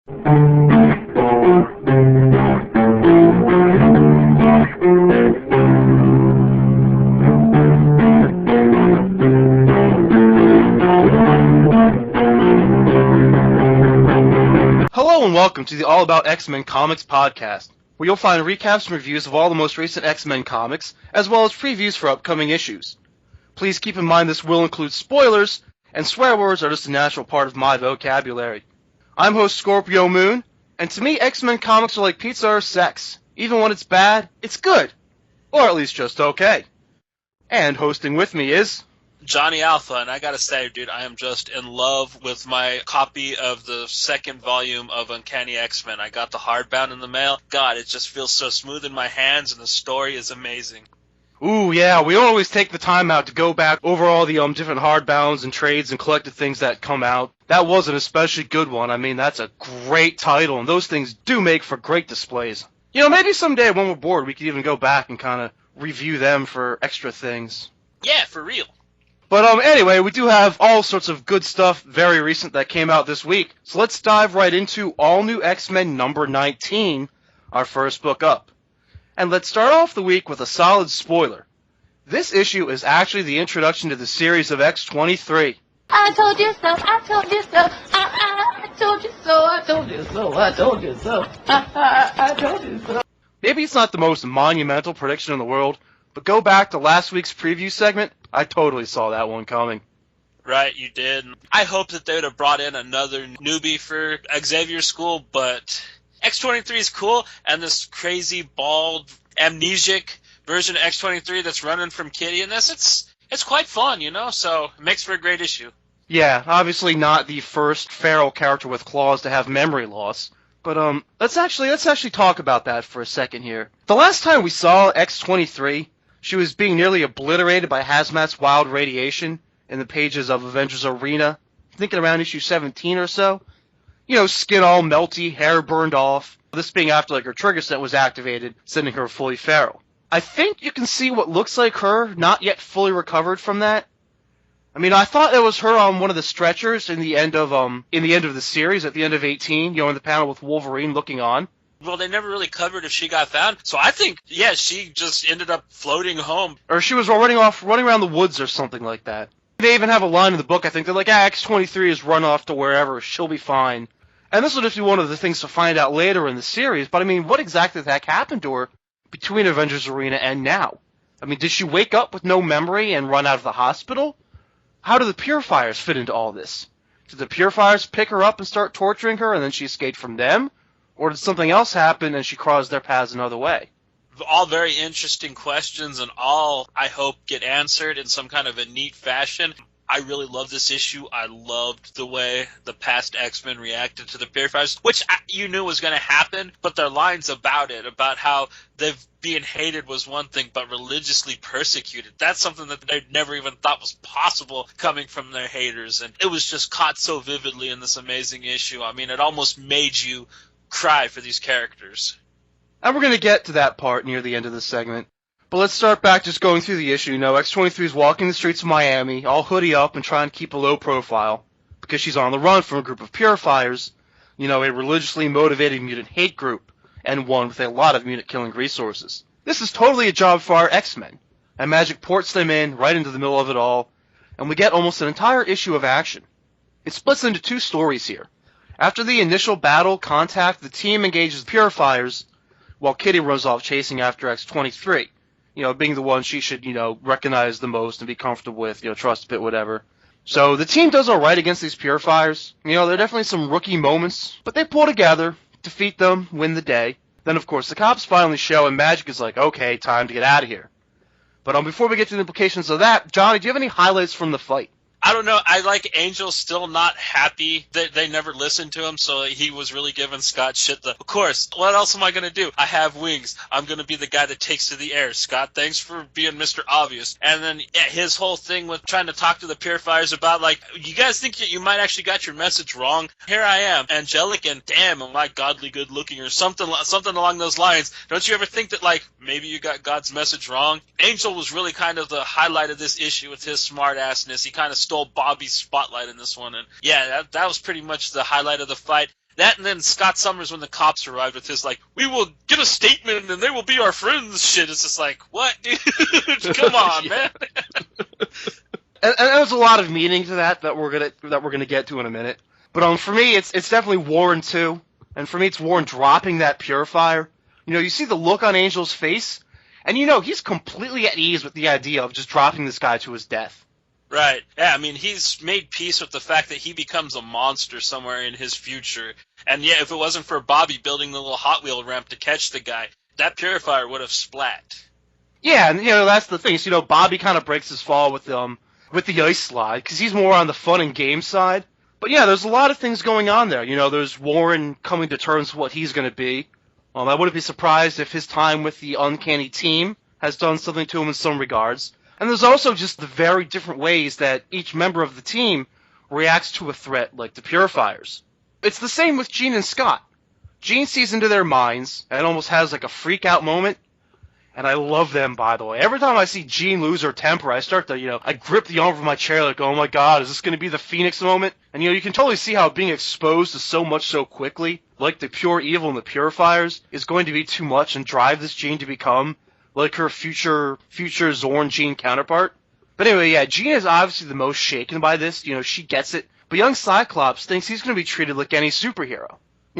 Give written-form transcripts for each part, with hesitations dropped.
Hello and welcome to the All About X-Men Comics podcast, where you'll find recaps and reviews of all the most recent X-Men comics, as well as previews for upcoming issues. Please keep in mind this will include spoilers, and swear words are just a natural part of my vocabulary. I'm host Scorpio Moon, and to me X-Men comics are like pizza or sex. Even when it's bad, it's good. Or at least just okay. And hosting with me is... Johnny Alpha, and I gotta say, dude, I am just in love with my copy of the second volume of Uncanny X-Men. I got the hardbound in the mail. God, it just feels so smooth in my hands, and the story is amazing. Ooh, yeah, we don't always take the time out to go back over all the different hardbounds and trades and collected things that come out. That was an especially good one. I mean, that's a great title, and those things do make for great displays. You know, maybe someday when we're bored, we could even go back and kind of review them for extra things. Yeah, for real. But anyway, we do have all sorts of good stuff very recent that came out this week. So let's dive right into All New X-Men number 19, our first book up. And let's start off the week with a solid spoiler. This issue is actually the introduction to the series of X-23. I told you so, I told you so, I told you so, I told you so, I told you so, I told you so. Maybe it's not the most monumental prediction in the world, but go back to last week's preview segment, I totally saw that one coming. Right, you did. I hope that they would have brought in another newbie for Xavier School, but X-23 is cool, and this crazy, bald, amnesiac version of X-23 that's running from Kitty in this, it's quite fun, you know, so it makes for a great issue. Yeah, obviously not the first feral character with claws to have memory loss. But let's actually talk about that for a second here. The last time we saw X-23, she was being nearly obliterated by Hazmat's wild radiation in the pages of Avengers Arena, thinking around issue 17 or so. You know, skin all melty, hair burned off. This being after like her trigger set was activated, sending her fully feral. I think you can see what looks like her, not yet fully recovered from that. I mean, I thought it was her on one of the stretchers in the end of the series, at the end of 18, you know, in the panel with Wolverine looking on. Well, they never really covered if she got found, so I think, yeah, she just ended up floating home. Or she was running around the woods or something like that. They even have a line in the book, I think, they're like, X-23 has run off to wherever, she'll be fine. And this will just be one of the things to find out later in the series, but I mean, what exactly the heck happened to her between Avengers Arena and now? I mean, did she wake up with no memory and run out of the hospital? How do the Purifiers fit into all this? Did the Purifiers pick her up and start torturing her and then she escaped from them? Or did something else happen and she crossed their paths another way? All very interesting questions, and all, I hope, get answered in some kind of a neat fashion. I really love this issue. I loved the way the past X-Men reacted to the Purifiers, which you knew was going to happen, but their lines about it, about how they've being hated was one thing, but religiously persecuted, that's something that they never even thought was possible coming from their haters, and it was just caught so vividly in this amazing issue. I mean, it almost made you cry for these characters. And we're going to get to that part near the end of this segment. But let's start back just going through the issue. You know, X-23 is walking the streets of Miami, all hoodie up and trying to keep a low profile, because she's on the run from a group of Purifiers, you know, a religiously motivated mutant hate group, and one with a lot of mutant-killing resources. This is totally a job for our X-Men, and Magic ports them in right into the middle of it all, and we get almost an entire issue of action. It splits into two stories here. After the initial battle, Contact, the team engages Purifiers, while Kitty runs off chasing after X-23. You know, being the one she should, you know, recognize the most and be comfortable with, you know, trust a bit, whatever. So the team does alright against these Purifiers. You know, there are definitely some rookie moments, but they pull together, defeat them, win the day. Then, of course, the cops finally show, and Magic is like, okay, time to get out of here. But before we get to the implications of that, Johnny, do you have any highlights from the fight? I don't know. I like Angel still not happy that they never listened to him, so he was really giving Scott shit. Of course, what else am I going to do? I have wings. I'm going to be the guy that takes to the air. Scott, thanks for being Mr. Obvious. And then his whole thing with trying to talk to the Purifiers about, like, you guys think that you might actually got your message wrong? Here I am, angelic, and damn, am I godly good looking, or something along those lines. Don't you ever think that, like, maybe you got God's message wrong? Angel was really kind of the highlight of this issue with his smart-assness. He kind of stole Bobby's spotlight in this one, and yeah, that was pretty much the highlight of the fight. That and then Scott Summers when the cops arrived with his, like, we will get a statement and they will be our friends shit. It's just like, what, dude? Come on, man. And there's a lot of meaning to that we're gonna get to in a minute. But for me, it's definitely Warren too. And for me, it's Warren dropping that purifier. You know, you see the look on Angel's face, and you know he's completely at ease with the idea of just dropping this guy to his death. Right. Yeah, I mean, he's made peace with the fact that he becomes a monster somewhere in his future. And yeah, if it wasn't for Bobby building the little Hot Wheel ramp to catch the guy, that purifier would have splat. Yeah, and you know, that's the thing. So, you know, Bobby kind of breaks his fall with the ice slide, because he's more on the fun and game side. But yeah, there's a lot of things going on there. You know, there's Warren coming to terms with what he's going to be. I wouldn't be surprised if his time with the Uncanny Team has done something to him in some regards. And there's also just the very different ways that each member of the team reacts to a threat like the Purifiers. It's the same with Jean and Scott. Jean sees into their minds and almost has like a freak out moment. And I love them, by the way. Every time I see Jean lose her temper, I start to, I grip the arm of my chair like, oh my god, is this going to be the Phoenix moment? And, you can totally see how being exposed to so much so quickly, like the pure evil and the Purifiers, is going to be too much and drive this Jean to become like her future Zorn Jean counterpart. But anyway, yeah, Jean is obviously the most shaken by this. She gets it. But young Cyclops thinks he's going to be treated like any superhero.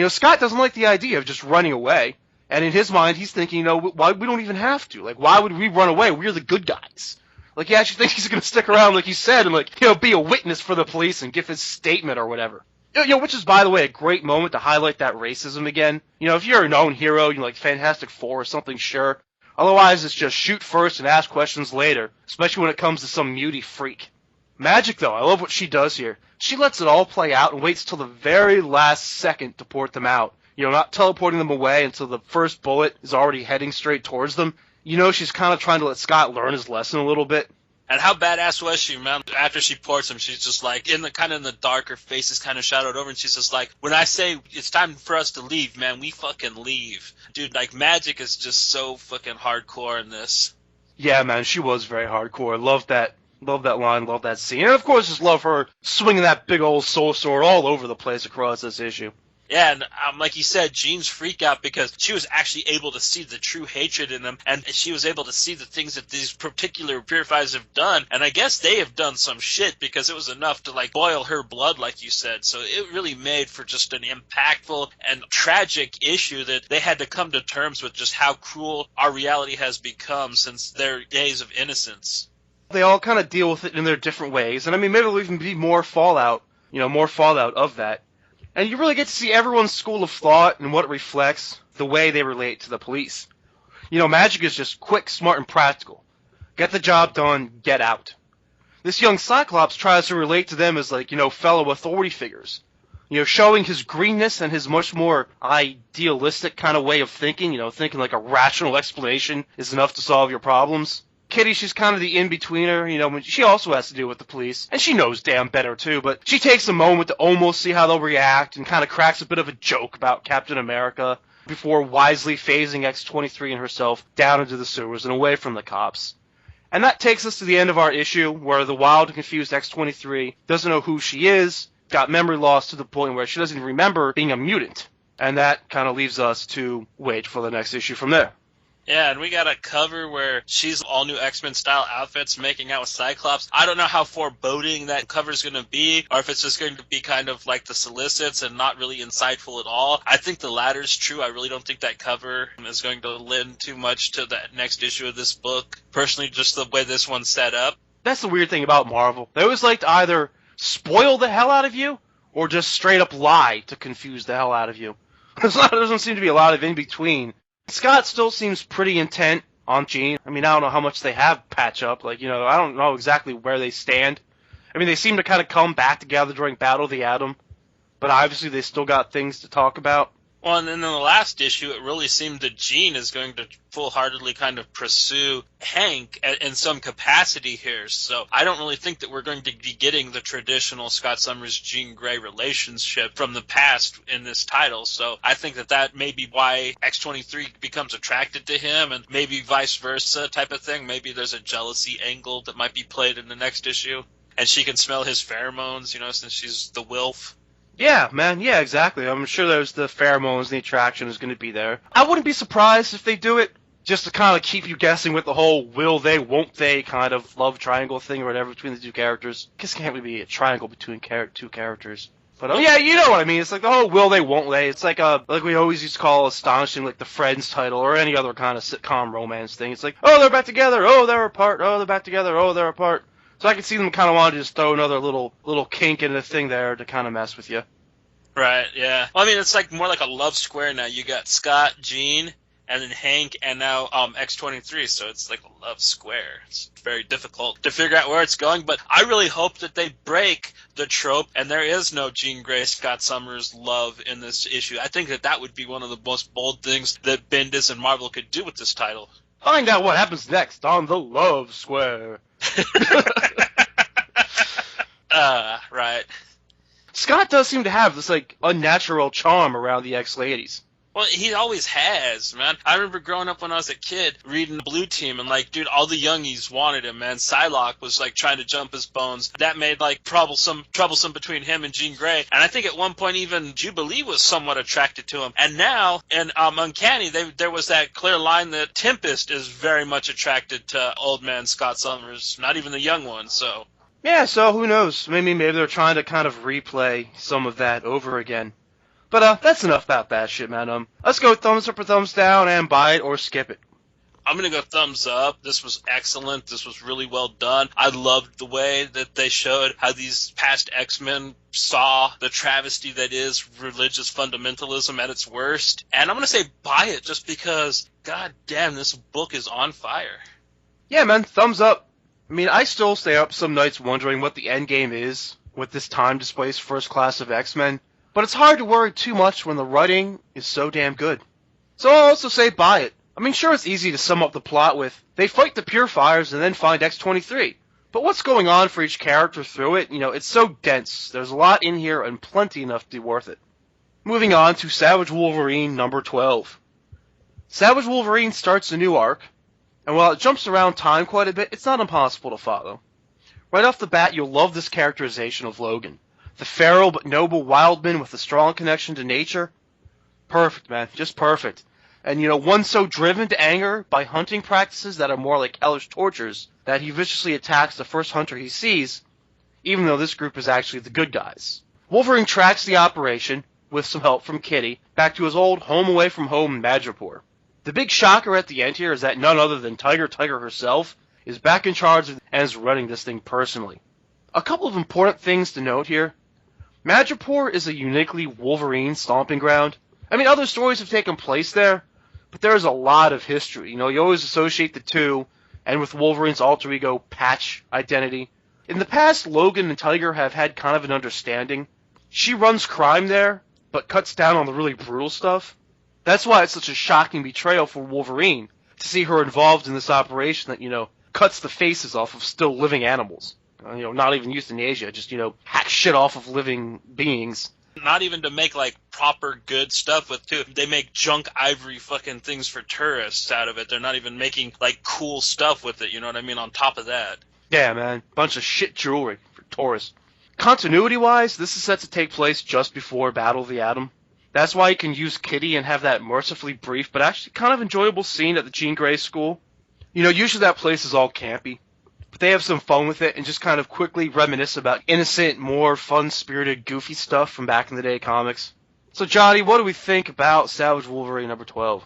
Scott doesn't like the idea of just running away. And in his mind, he's thinking, why we don't even have to. Like, why would we run away? We're the good guys. Like, he actually thinks he's going to stick around, like he said, and, be a witness for the police and give his statement or whatever. Which is, by the way, a great moment to highlight that racism again. If you're a known hero, like Fantastic Four or something, sure. Otherwise, it's just shoot first and ask questions later, especially when it comes to some muty freak. Magic, though, I love what she does here. She lets it all play out and waits till the very last second to port them out. Not teleporting them away until the first bullet is already heading straight towards them. She's kind of trying to let Scott learn his lesson a little bit. And how badass was she, man? After she ports him, she's just like, in the dark, her face is kind of shadowed over, and she's just like, when I say it's time for us to leave, man, we fucking leave. Dude, like, Magic is just so fucking hardcore in this. Yeah, man, she was very hardcore. Love that line, love that scene. And, of course, just love her swinging that big old soul sword all over the place across this issue. Yeah, and like you said, Jean's freak out because she was actually able to see the true hatred in them, and she was able to see the things that these particular Purifiers have done, and I guess they have done some shit because it was enough to, like, boil her blood, like you said, so it really made for just an impactful and tragic issue that they had to come to terms with just how cruel our reality has become since their days of innocence. They all kind of deal with it in their different ways, and I mean, maybe there'll even be more fallout of that. And you really get to see everyone's school of thought and what it reflects, the way they relate to the police. Magic is just quick, smart, and practical. Get the job done, get out. This young Cyclops tries to relate to them as, fellow authority figures. Showing his greenness and his much more idealistic kind of way of thinking, thinking like a rational explanation is enough to solve your problems. Kitty, she's kind of the in-betweener, she also has to deal with the police, and she knows damn better too, but she takes a moment to almost see how they'll react and kind of cracks a bit of a joke about Captain America before wisely phasing X-23 and herself down into the sewers and away from the cops. And that takes us to the end of our issue, where the wild and confused X-23 doesn't know who she is, got memory loss to the point where she doesn't even remember being a mutant. And that kind of leaves us to wait for the next issue from there. Yeah, and we got a cover where she's all new X-Men style outfits making out with Cyclops. I don't know how foreboding that cover's going to be, or if it's just going to be kind of like the solicits and not really insightful at all. I think the latter's true. I really don't think that cover is going to lend too much to that next issue of this book. Personally, just the way this one's set up. That's the weird thing about Marvel. They always like to either spoil the hell out of you, or just straight up lie to confuse the hell out of you. There doesn't seem to be a lot of in-between. Scott still seems pretty intent on Jean. I mean, I don't know how much they have patch up. I don't know exactly where they stand. I mean, they seem to kind of come back together during Battle of the Atom, but obviously they still got things to talk about. Well, and then in the last issue, it really seemed that Jean is going to full-heartedly kind of pursue Hank in some capacity here. So I don't really think that we're going to be getting the traditional Scott Summers-Jean Grey relationship from the past in this title. So I think that may be why X-23 becomes attracted to him, and maybe vice versa type of thing. Maybe there's a jealousy angle that might be played in the next issue. And she can smell his pheromones, since she's the Wilf. Yeah, man, yeah, exactly. I'm sure there's the pheromones, the attraction is going to be there. I wouldn't be surprised if they do it, just to kind of keep you guessing with the whole will they, won't they kind of love triangle thing or whatever between the two characters. I guess it can't really be a triangle between two characters. But yeah, you know what I mean. It's like the whole will they, won't they. It's like like we always used to call astonishing, like the Friends title or any other kind of sitcom romance thing. It's like, oh, they're back together. Oh, they're apart. Oh, they're back together. Oh, they're apart. So I can see them kind of want to just throw another little kink in the thing there to kind of mess with you. Right, yeah. Well, I mean, it's like more like a love square now. You got Scott, Gene, and then Hank, and now X-23, so it's like a love square. It's very difficult to figure out where it's going, but I really hope that they break the trope, and there is no Jean Grey, Scott Summers love in this issue. I think that would be one of the most bold things that Bendis and Marvel could do with this title. Find out what happens next on the Love Square. Right. Scott does seem to have this, like, unnatural charm around the X-ladies. Well, he always has, man. I remember growing up when I was a kid reading Blue Team, and, like, dude, all the youngies wanted him, man. Psylocke was, like, trying to jump his bones. That made, like, troublesome between him and Jean Grey. And I think at one point even Jubilee was somewhat attracted to him. And now, in Uncanny, there was that clear line that Tempest is very much attracted to old man Scott Summers, not even the young one, so... Yeah, so who knows? Maybe they're trying to kind of replay some of that over again. But that's enough about that shit, man. Let's go thumbs up or thumbs down and buy it or skip it. I'm going to go thumbs up. This was excellent. This was really well done. I loved the way that they showed how these past X-Men saw the travesty that is religious fundamentalism at its worst. And I'm going to say buy it just because, god damn, this book is on fire. Yeah, man, thumbs up. I mean, I still stay up some nights wondering what the end game is with this time-displaced first class of X-Men, but it's hard to worry too much when the writing is so damn good. So I'll also say buy it. I mean, sure, it's easy to sum up the plot with, they fight the Purifiers and then find X-23, but what's going on for each character through it, it's so dense. There's a lot in here and plenty enough to be worth it. Moving on to Savage Wolverine number 12. Savage Wolverine starts a new arc, and while it jumps around time quite a bit, it's not impossible to follow. Right off the bat, you'll love this characterization of Logan. The feral but noble wildman with a strong connection to nature. Perfect, man. Just perfect. And, one so driven to anger by hunting practices that are more like hellish tortures that he viciously attacks the first hunter he sees, even though this group is actually the good guys. Wolverine tracks the operation, with some help from Kitty, back to his old home away from home in Madripoor. The big shocker at the end here is that none other than Tiger herself is back in charge and is running this thing personally. A couple of important things to note here. Madripoor is a uniquely Wolverine stomping ground. I mean, other stories have taken place there, but there is a lot of history. You always associate the two, and with Wolverine's alter ego Patch identity. In the past, Logan and Tiger have had kind of an understanding. She runs crime there, but cuts down on the really brutal stuff. That's why it's such a shocking betrayal for Wolverine to see her involved in this operation that, cuts the faces off of still living animals. Not even euthanasia, just, hack shit off of living beings. Not even to make, like, proper good stuff with, too. They make junk ivory fucking things for tourists out of it. They're not even making, like, cool stuff with it, you know what I mean, on top of that. Yeah, man. Bunch of shit jewelry for tourists. Continuity-wise, this is set to take place just before Battle of the Atom. That's why you can use Kitty and have that mercifully brief but actually kind of enjoyable scene at the Jean Grey school. Usually that place is all campy, but they have some fun with it and just kind of quickly reminisce about innocent, more fun-spirited, goofy stuff from back in the day comics. So, Johnny, what do we think about Savage Wolverine number 12?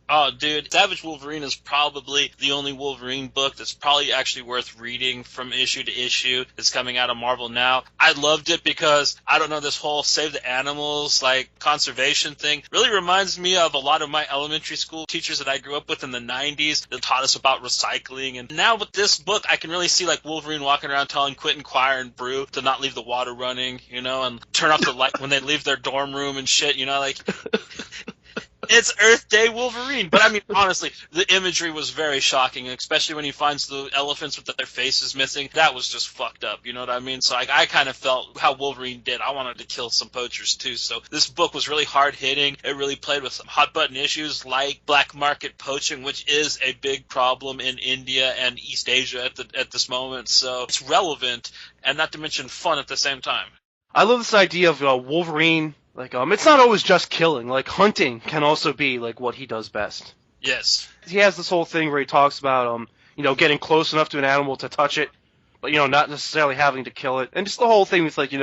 Oh, dude, Savage Wolverine is probably the only Wolverine book that's probably actually worth reading from issue to issue that's coming out of Marvel now. I loved it because, I don't know, this whole save the animals, like, conservation thing really reminds me of a lot of my elementary school teachers that I grew up with in the 90s that taught us about recycling. And now with this book, I can really see, like, Wolverine walking around telling Quentin, Quire, and Brew to not leave the water running, and turn off the light when they leave their dorm room and shit, like... It's Earth Day Wolverine. But I mean, honestly, the imagery was very shocking, especially when he finds the elephants with their faces missing. That was just fucked up, you know what I mean? So I kind of felt how Wolverine did. I wanted to kill some poachers too. So this book was really hard-hitting. It really played with some hot-button issues like black market poaching, which is a big problem in India and East Asia at this moment. So it's relevant and not to mention fun at the same time. I love this idea of Wolverine. Like, it's not always just killing. Like, hunting can also be like what he does best. Yes. He has this whole thing where he talks about getting close enough to an animal to touch it, but not necessarily having to kill it, and just the whole thing with like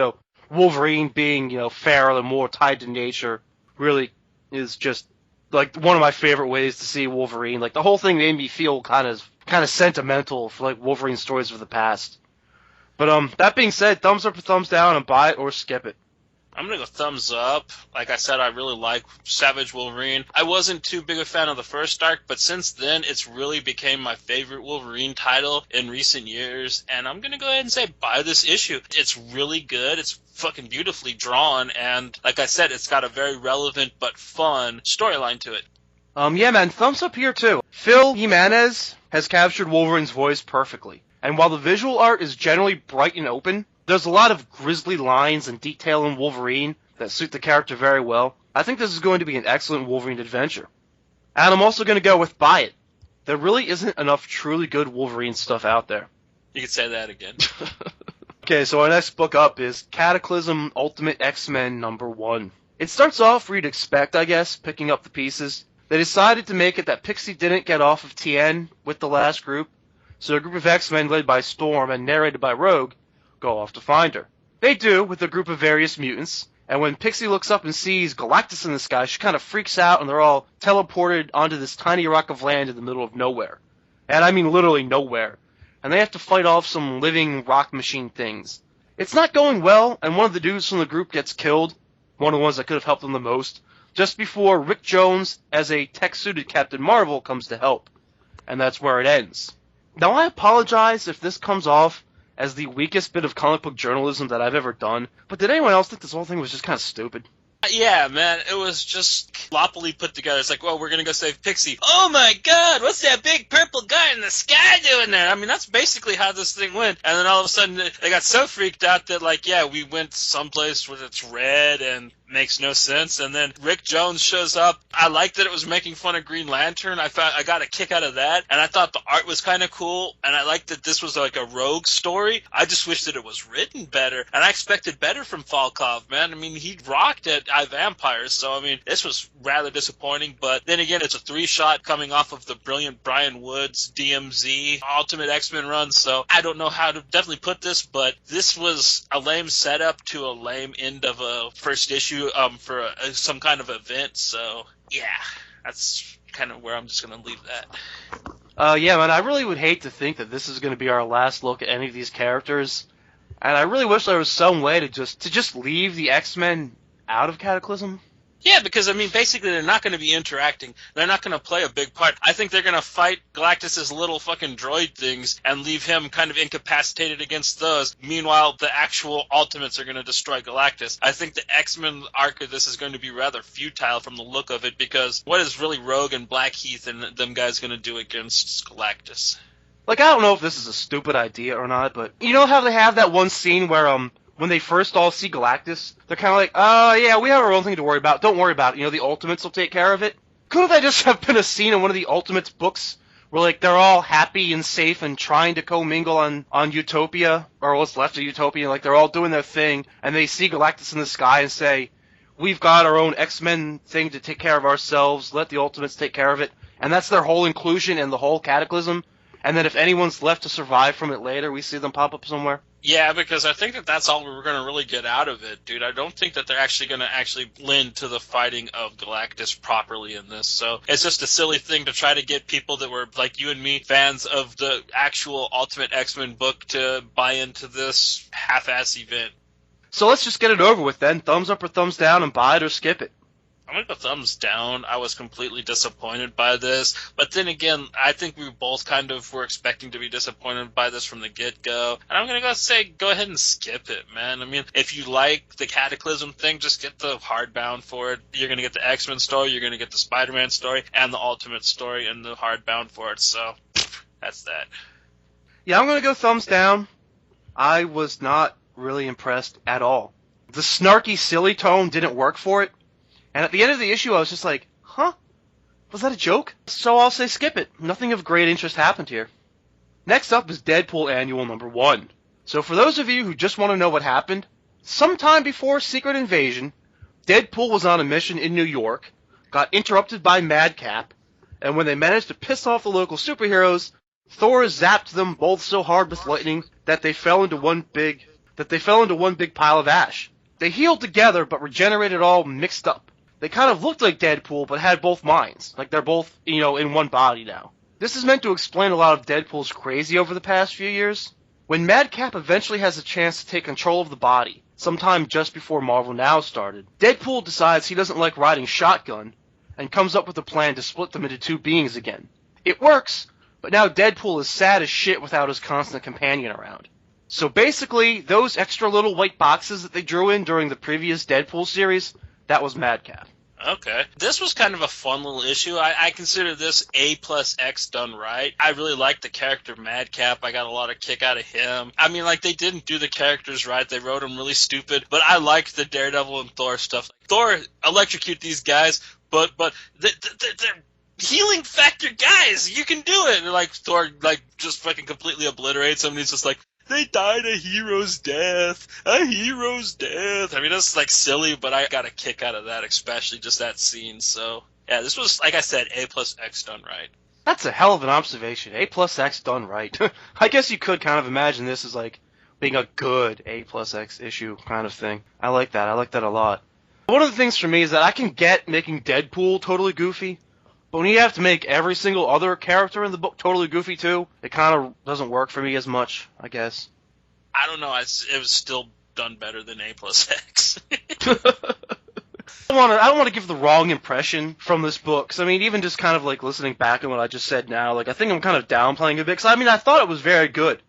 Wolverine being feral and more tied to nature really is just like one of my favorite ways to see Wolverine. Like the whole thing made me feel kind of sentimental for like Wolverine stories of the past. But that being said, thumbs up or thumbs down and buy it or skip it. I'm going to go thumbs up. Like I said, I really like Savage Wolverine. I wasn't too big a fan of the first arc, but since then, it's really became my favorite Wolverine title in recent years. And I'm going to go ahead and say buy this issue. It's really good. It's fucking beautifully drawn. And like I said, it's got a very relevant but fun storyline to it. Yeah, man, thumbs up here too. Phil Jimenez has captured Wolverine's voice perfectly. And while the visual art is generally bright and open, there's a lot of grisly lines and detail in Wolverine that suit the character very well. I think this is going to be an excellent Wolverine adventure. And I'm also going to go with buy it. There really isn't enough truly good Wolverine stuff out there. You could say that again. Okay, so our next book up is Cataclysm Ultimate X-Men #1. It starts off where you'd expect, I guess, picking up the pieces. They decided to make it that Pixie didn't get off of TN with the last group, so a group of X-Men led by Storm and narrated by Rogue go off to find her. They do, with a group of various mutants, and when Pixie looks up and sees Galactus in the sky, she kind of freaks out, and they're all teleported onto this tiny rock of land in the middle of nowhere. And I mean literally nowhere. And they have to fight off some living rock machine things. It's not going well, and one of the dudes from the group gets killed, one of the ones that could have helped them the most, just before Rick Jones, as a tech-suited Captain Marvel, comes to help. And that's where it ends. Now, I apologize if this comes off as the weakest bit of comic book journalism that I've ever done, but did anyone else think this whole thing was just kind of stupid? Yeah, man, it was just sloppily put together. It's like, well, we're gonna go save Pixie. Oh my god, what's that big purple guy in the sky doing there? I mean, that's basically how this thing went. And then all of a sudden, they got so freaked out that, like, yeah, we went someplace where it's red and makes no sense. And then Rick Jones shows up. I liked that it was making fun of Green Lantern. I got a kick out of that. And I thought the art was kind of cool. And I liked that this was like a rogue story. I just wish that it was written better. And I expected better from Volkov, man. I mean, he rocked at iVampires. So, I mean, this was rather disappointing. But then again, it's a 3-shot coming off of the brilliant Brian Woods DMZ Ultimate X-Men run. So I don't know how to definitely put this, but this was a lame setup to a lame end of a first issue for some kind of event. So yeah, that's kind of where I'm just gonna leave that. Yeah, man, I really would hate to think that this is going to be our last look at any of these characters, and I really wish there was some way to just leave the X-Men out of Cataclysm. Yeah, because, I mean, basically they're not going to be interacting. They're not going to play a big part. I think they're going to fight Galactus' little fucking droid things and leave him kind of incapacitated against those. Meanwhile, the actual Ultimates are going to destroy Galactus. I think the X-Men arc of this is going to be rather futile from the look of it, because what is really Rogue and Blackheath and them guys going to do against Galactus? Like, I don't know if this is a stupid idea or not, but you know how they have that one scene where, when they first all see Galactus, they're kind of like, yeah, we have our own thing to worry about. Don't worry about it. The Ultimates will take care of it. Couldn't that just have been a scene in one of the Ultimates books where, like, they're all happy and safe and trying to commingle on Utopia, or what's left of Utopia, like, they're all doing their thing, and they see Galactus in the sky and say, we've got our own X-Men thing to take care of ourselves, let the Ultimates take care of it, and that's their whole inclusion in the whole Cataclysm, and then if anyone's left to survive from it later, we see them pop up somewhere. Yeah, because I think that that's all we're going to really get out of it, dude. I don't think that they're actually going to actually lend to the fighting of Galactus properly in this. So it's just a silly thing to try to get people that were, like you and me, fans of the actual Ultimate X-Men book to buy into this half-ass event. So let's just get it over with then. Thumbs up or thumbs down, and buy it or skip it. I'm going to go thumbs down. I was completely disappointed by this. But then again, I think we both kind of were expecting to be disappointed by this from the get-go. And I'm going to go ahead and skip it, man. I mean, if you like the Cataclysm thing, just get the hardbound for it. You're going to get the X-Men story, you're going to get the Spider-Man story, and the Ultimate story and the hardbound for it. So, that's that. Yeah, I'm going to go thumbs down. I was not really impressed at all. The snarky, silly tone didn't work for it. And at the end of the issue, I was just like, huh? Was that a joke? So I'll say skip it. Nothing of great interest happened here. Next up is Deadpool Annual #1. So for those of you who just want to know what happened, Sometime before Secret Invasion, Deadpool was on a mission in New York, got interrupted by Madcap, and when they managed to piss off the local superheroes, Thor zapped them both so hard with lightning that they fell into one big pile of ash. They healed together but regenerated all mixed up. They kind of looked like Deadpool but had both minds, like they're both, in one body now. This is meant to explain a lot of Deadpool's crazy over the past few years. When Madcap eventually has a chance to take control of the body, sometime just before Marvel Now started, Deadpool decides he doesn't like riding shotgun, and comes up with a plan to split them into two beings again. It works, but now Deadpool is sad as shit without his constant companion around. So basically, those extra little white boxes that they drew in during the previous Deadpool series, that was Madcap. Okay. This was kind of a fun little issue. I consider this A+X done right. I really liked the character Madcap. I got a lot of kick out of him. I mean, they didn't do the characters right. They wrote them really stupid. But I liked the Daredevil and Thor stuff. Thor electrocute these guys, but they're healing factor guys. You can do it. And Thor, just fucking completely obliterates them. And he's just like, they died a hero's death. A hero's death. I mean, that's silly, but I got a kick out of that, especially just that scene. So, yeah, this was, like I said, A+X done right. That's a hell of an observation. A+X done right. I guess you could kind of imagine this as being a good A+X issue kind of thing. I like that. I like that a lot. One of the things for me is that I can get making Deadpool totally goofy, but when you have to make every single other character in the book totally goofy too, it kind of doesn't work for me as much, I guess. I don't know. It was still done better than A+X. I don't want to give the wrong impression from this book. 'Cause, I mean, even just kind of listening back on what I just said now, I think I'm kind of downplaying a bit. 'Cause, I mean, I thought it was very good,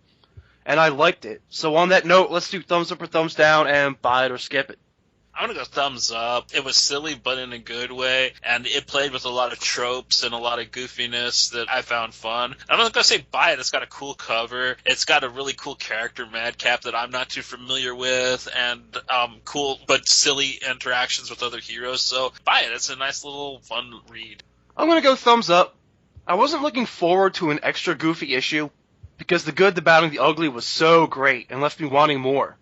and I liked it. So on that note, let's do thumbs up or thumbs down and buy it or skip it. I'm going to go thumbs up. It was silly, but in a good way, and it played with a lot of tropes and a lot of goofiness that I found fun. I'm not going to say buy it. It's got a cool cover. It's got a really cool character, Madcap, that I'm not too familiar with, and cool but silly interactions with other heroes. So buy it. It's a nice little fun read. I'm going to go thumbs up. I wasn't looking forward to an extra goofy issue, because The Good, the Bad, and the Ugly was so great and left me wanting more.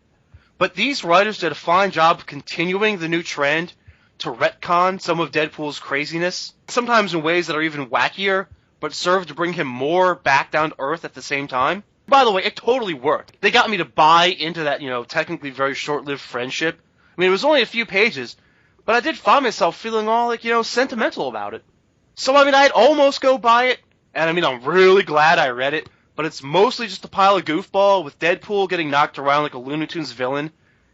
But these writers did a fine job of continuing the new trend to retcon some of Deadpool's craziness, sometimes in ways that are even wackier, but serve to bring him more back down to earth at the same time. By the way, it totally worked. They got me to buy into that, technically very short-lived friendship. I mean, it was only a few pages, but I did find myself feeling all, sentimental about it. So, I mean, I'd almost go buy it, and I mean, I'm really glad I read it. But it's mostly just a pile of goofball with Deadpool getting knocked around like a Looney Tunes villain,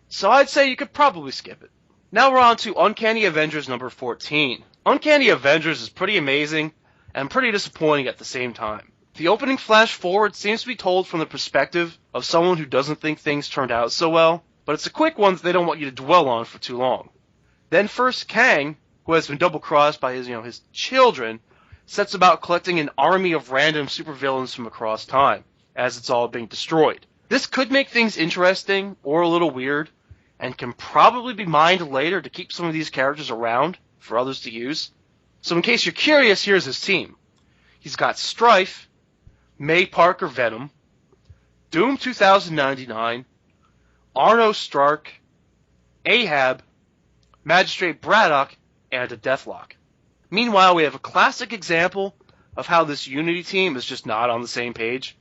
so I'd say you could probably skip it. Now we're on to Uncanny Avengers number 14. Uncanny Avengers is pretty amazing, and pretty disappointing at the same time. The opening flash forward seems to be told from the perspective of someone who doesn't think things turned out so well, but it's a quick one that they don't want you to dwell on for too long. Then first Kang, who has been double-crossed by his children, sets about collecting an army of random supervillains from across time, as it's all being destroyed. This could make things interesting, or a little weird, and can probably be mined later to keep some of these characters around for others to use. So in case you're curious, here's his team. He's got Strife, May Parker Venom, Doom 2099, Arno Stark, Ahab, Magistrate Braddock, and a Deathlock. Meanwhile, we have a classic example of how this Unity team is just not on the same page.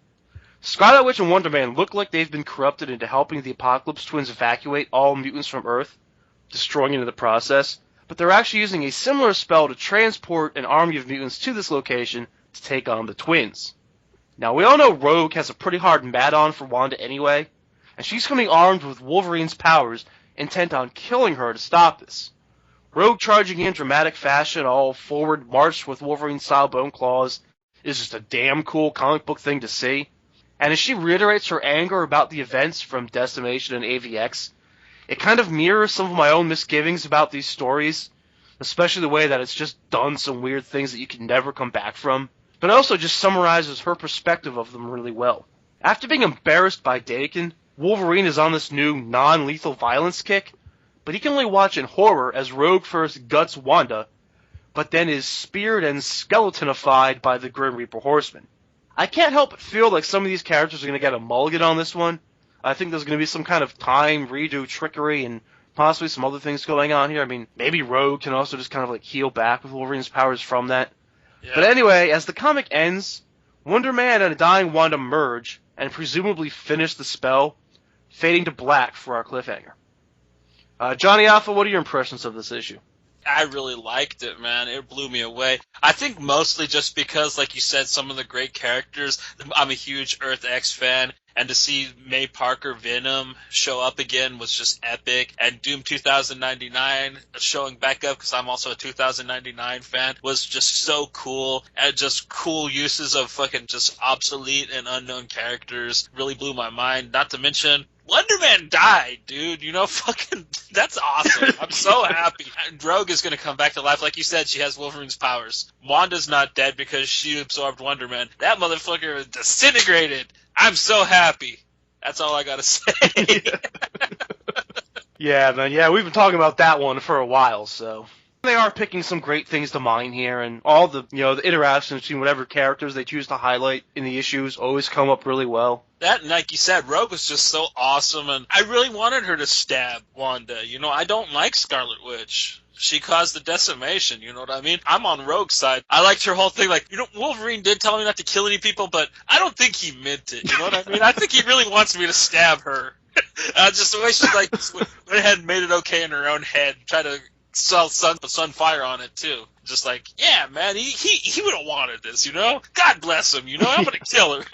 Scarlet Witch and Wonder Man look like they've been corrupted into helping the Apocalypse Twins evacuate all mutants from Earth, destroying it in the process, but they're actually using a similar spell to transport an army of mutants to this location to take on the Twins. Now, we all know Rogue has a pretty hard mat-on for Wanda anyway, and she's coming armed with Wolverine's powers, intent on killing her to stop this. Rogue charging in dramatic fashion, all forward march with Wolverine-style bone claws, is just a damn cool comic book thing to see. And as she reiterates her anger about the events from Decimation and AVX, it kind of mirrors some of my own misgivings about these stories, especially the way that it's just done some weird things that you can never come back from, but it also just summarizes her perspective of them really well. After being embarrassed by Dakin, Wolverine is on this new non-lethal violence kick, but he can only watch in horror as Rogue first guts Wanda, but then is speared and skeletonified by the Grim Reaper Horseman. I can't help but feel like some of these characters are going to get a mulligan on this one. I think there's going to be some kind of time redo trickery and possibly some other things going on here. I mean, maybe Rogue can also just kind of like heal back with Wolverine's powers from that. Yeah. But anyway, as the comic ends, Wonder Man and a dying Wanda merge and presumably finish the spell, fading to black for our cliffhanger. Johnny Alpha, what are your impressions of this issue? I really liked it, man. It blew me away. I think mostly just because, like you said, some of the great characters. I'm a huge Earth X fan, and to see May Parker Venom show up again was just epic. And Doom 2099 showing back up, because I'm also a 2099 fan, was just so cool. And just cool uses of fucking just obsolete and unknown characters really blew my mind. Not to mention, Wonder Man died, dude. You know, fucking, that's awesome. I'm so happy. And Rogue is going to come back to life. Like you said, she has Wolverine's powers. Wanda's not dead because she absorbed Wonder Man. That motherfucker is disintegrated. I'm so happy. That's all I got to say. Yeah, man. Yeah, we've been talking about that one for a while, so. They are picking some great things to mind here, and all the, the interactions between whatever characters they choose to highlight in the issues always come up really well. That, and like you said, Rogue was just so awesome, and I really wanted her to stab Wanda. You know, I don't like Scarlet Witch. She caused the decimation, you know what I mean? I'm on Rogue's side. I liked her whole thing, like, Wolverine did tell me not to kill any people, but I don't think he meant it, you know what I mean? I think he really wants me to stab her. Just the way she, like, went ahead and made it okay in her own head, try to sell Sunfire on it, too. Just like, yeah, man, he would have wanted this, you know? God bless him, you know? I'm gonna kill her.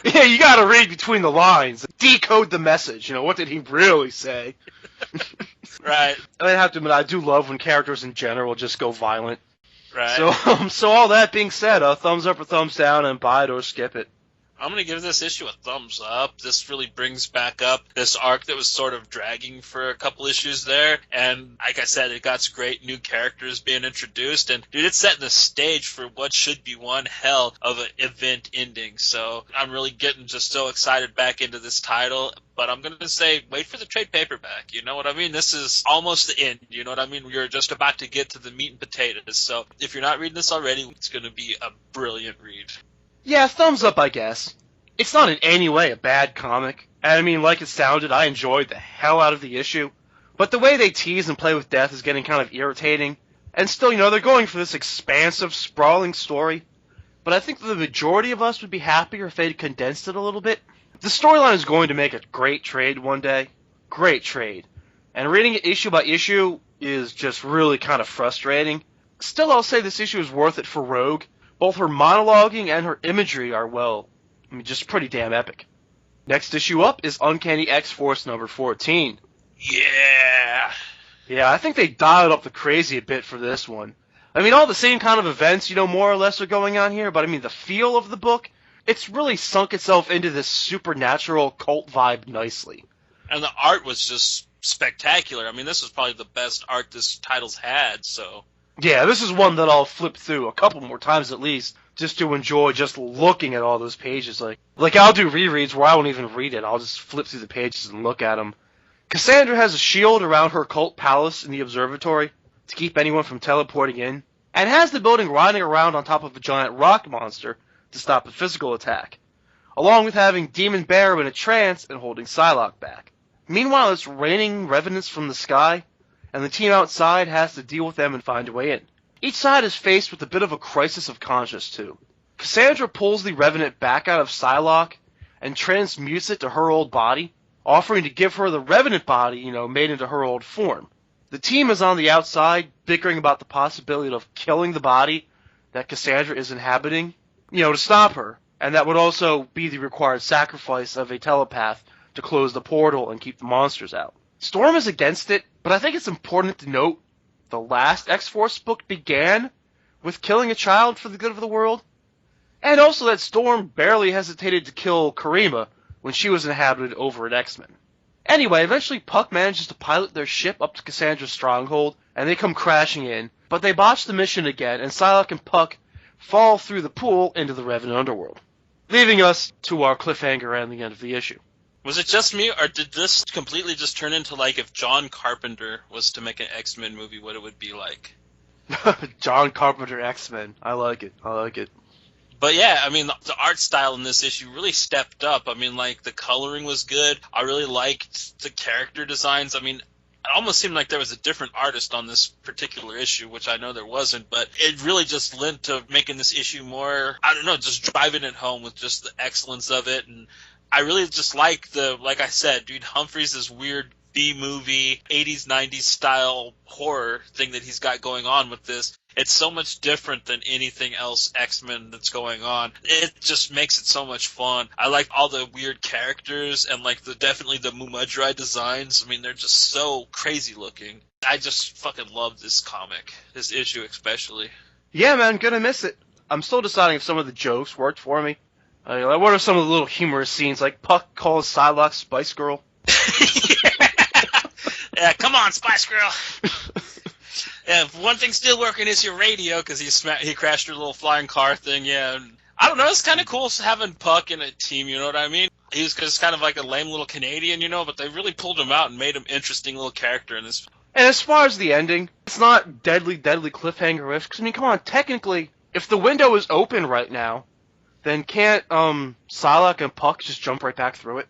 Yeah, you gotta read between the lines. Decode the message, what did he really say? Right. I have to admit, I do love when characters in general just go violent. Right. So all that being said, thumbs up or thumbs down, and buy it or skip it. I'm going to give this issue a thumbs up. This really brings back up this arc that was sort of dragging for a couple issues there. And like I said, it got great new characters being introduced. And, dude, it's setting the stage for what should be one hell of an event ending. So I'm really getting just so excited back into this title. But I'm going to say, wait for the trade paperback. You know what I mean? This is almost the end. You know what I mean? We're just about to get to the meat and potatoes. So if you're not reading this already, it's going to be a brilliant read. Yeah, thumbs up, I guess. It's not in any way a bad comic. And I mean, like it sounded, I enjoyed the hell out of the issue. But the way they tease and play with death is getting kind of irritating. And still, they're going for this expansive, sprawling story. But I think the majority of us would be happier if they'd condensed it a little bit. The storyline is going to make a great trade one day. Great trade. And reading it issue by issue is just really kind of frustrating. Still, I'll say this issue is worth it for Rogue. Both her monologuing and her imagery are, just pretty damn epic. Next issue up is Uncanny X-Force number 14. Yeah! Yeah, I think they dialed up the crazy a bit for this one. I mean, all the same kind of events, more or less are going on here, but I mean, the feel of the book, it's really sunk itself into this supernatural cult vibe nicely. And the art was just spectacular. I mean, this was probably the best art this title's had, so... Yeah, this is one that I'll flip through a couple more times at least, just to enjoy just looking at all those pages. Like I'll do rereads where I won't even read it. I'll just flip through the pages and look at them. Cassandra has a shield around her cult palace in the observatory to keep anyone from teleporting in, and has the building riding around on top of a giant rock monster to stop a physical attack, along with having Demon Bear in a trance and holding Psylocke back. Meanwhile, it's raining revenants from the sky, and the team outside has to deal with them and find a way in. Each side is faced with a bit of a crisis of conscience, too. Cassandra pulls the Revenant back out of Psylocke and transmutes it to her old body, offering to give her the Revenant body, made into her old form. The team is on the outside, bickering about the possibility of killing the body that Cassandra is inhabiting, to stop her, and that would also be the required sacrifice of a telepath to close the portal and keep the monsters out. Storm is against it, but I think it's important to note the last X-Force book began with killing a child for the good of the world, and also that Storm barely hesitated to kill Karima when she was inhabited over at X-Men. Anyway, eventually Puck manages to pilot their ship up to Cassandra's stronghold, and they come crashing in, but they botch the mission again, and Psylocke and Puck fall through the pool into the Revenant underworld, leaving us to our cliffhanger and the end of the issue. Was it just me, or did this completely just turn into, like, if John Carpenter was to make an X-Men movie, what it would be like? John Carpenter X-Men. I like it. But yeah, I mean, the art style in this issue really stepped up. I mean, like, the coloring was good. I really liked the character designs. I mean, it almost seemed like there was a different artist on this particular issue, which I know there wasn't, but it really just lent to making this issue more, I don't know, just driving it home with just the excellence of it. And I really just like like I said, dude, Humphreys is weird B-movie, 80s, 90s style horror thing that he's got going on with this. It's so much different than anything else X-Men that's going on. It just makes it so much fun. I like all the weird characters and like definitely the Mumudrai designs. I mean, they're just so crazy looking. I just fucking love this comic, this issue especially. Yeah, man, gonna miss it. I'm still deciding if some of the jokes worked for me. Like, what are some of the little humorous scenes, like Puck calls Psylocke Spice Girl? Yeah, come on, Spice Girl. Yeah, if one thing's still working is your radio, because he crashed your little flying car thing, yeah. I don't know, it's kind of cool having Puck in a team, you know what I mean? He was just kind of like a lame little Canadian, you know, but they really pulled him out and made him interesting little character in this. And as far as the ending, it's not deadly cliffhanger-ish, because, I mean, come on, technically, if the window is open right now, then can't Psylocke and Puck just jump right back through it?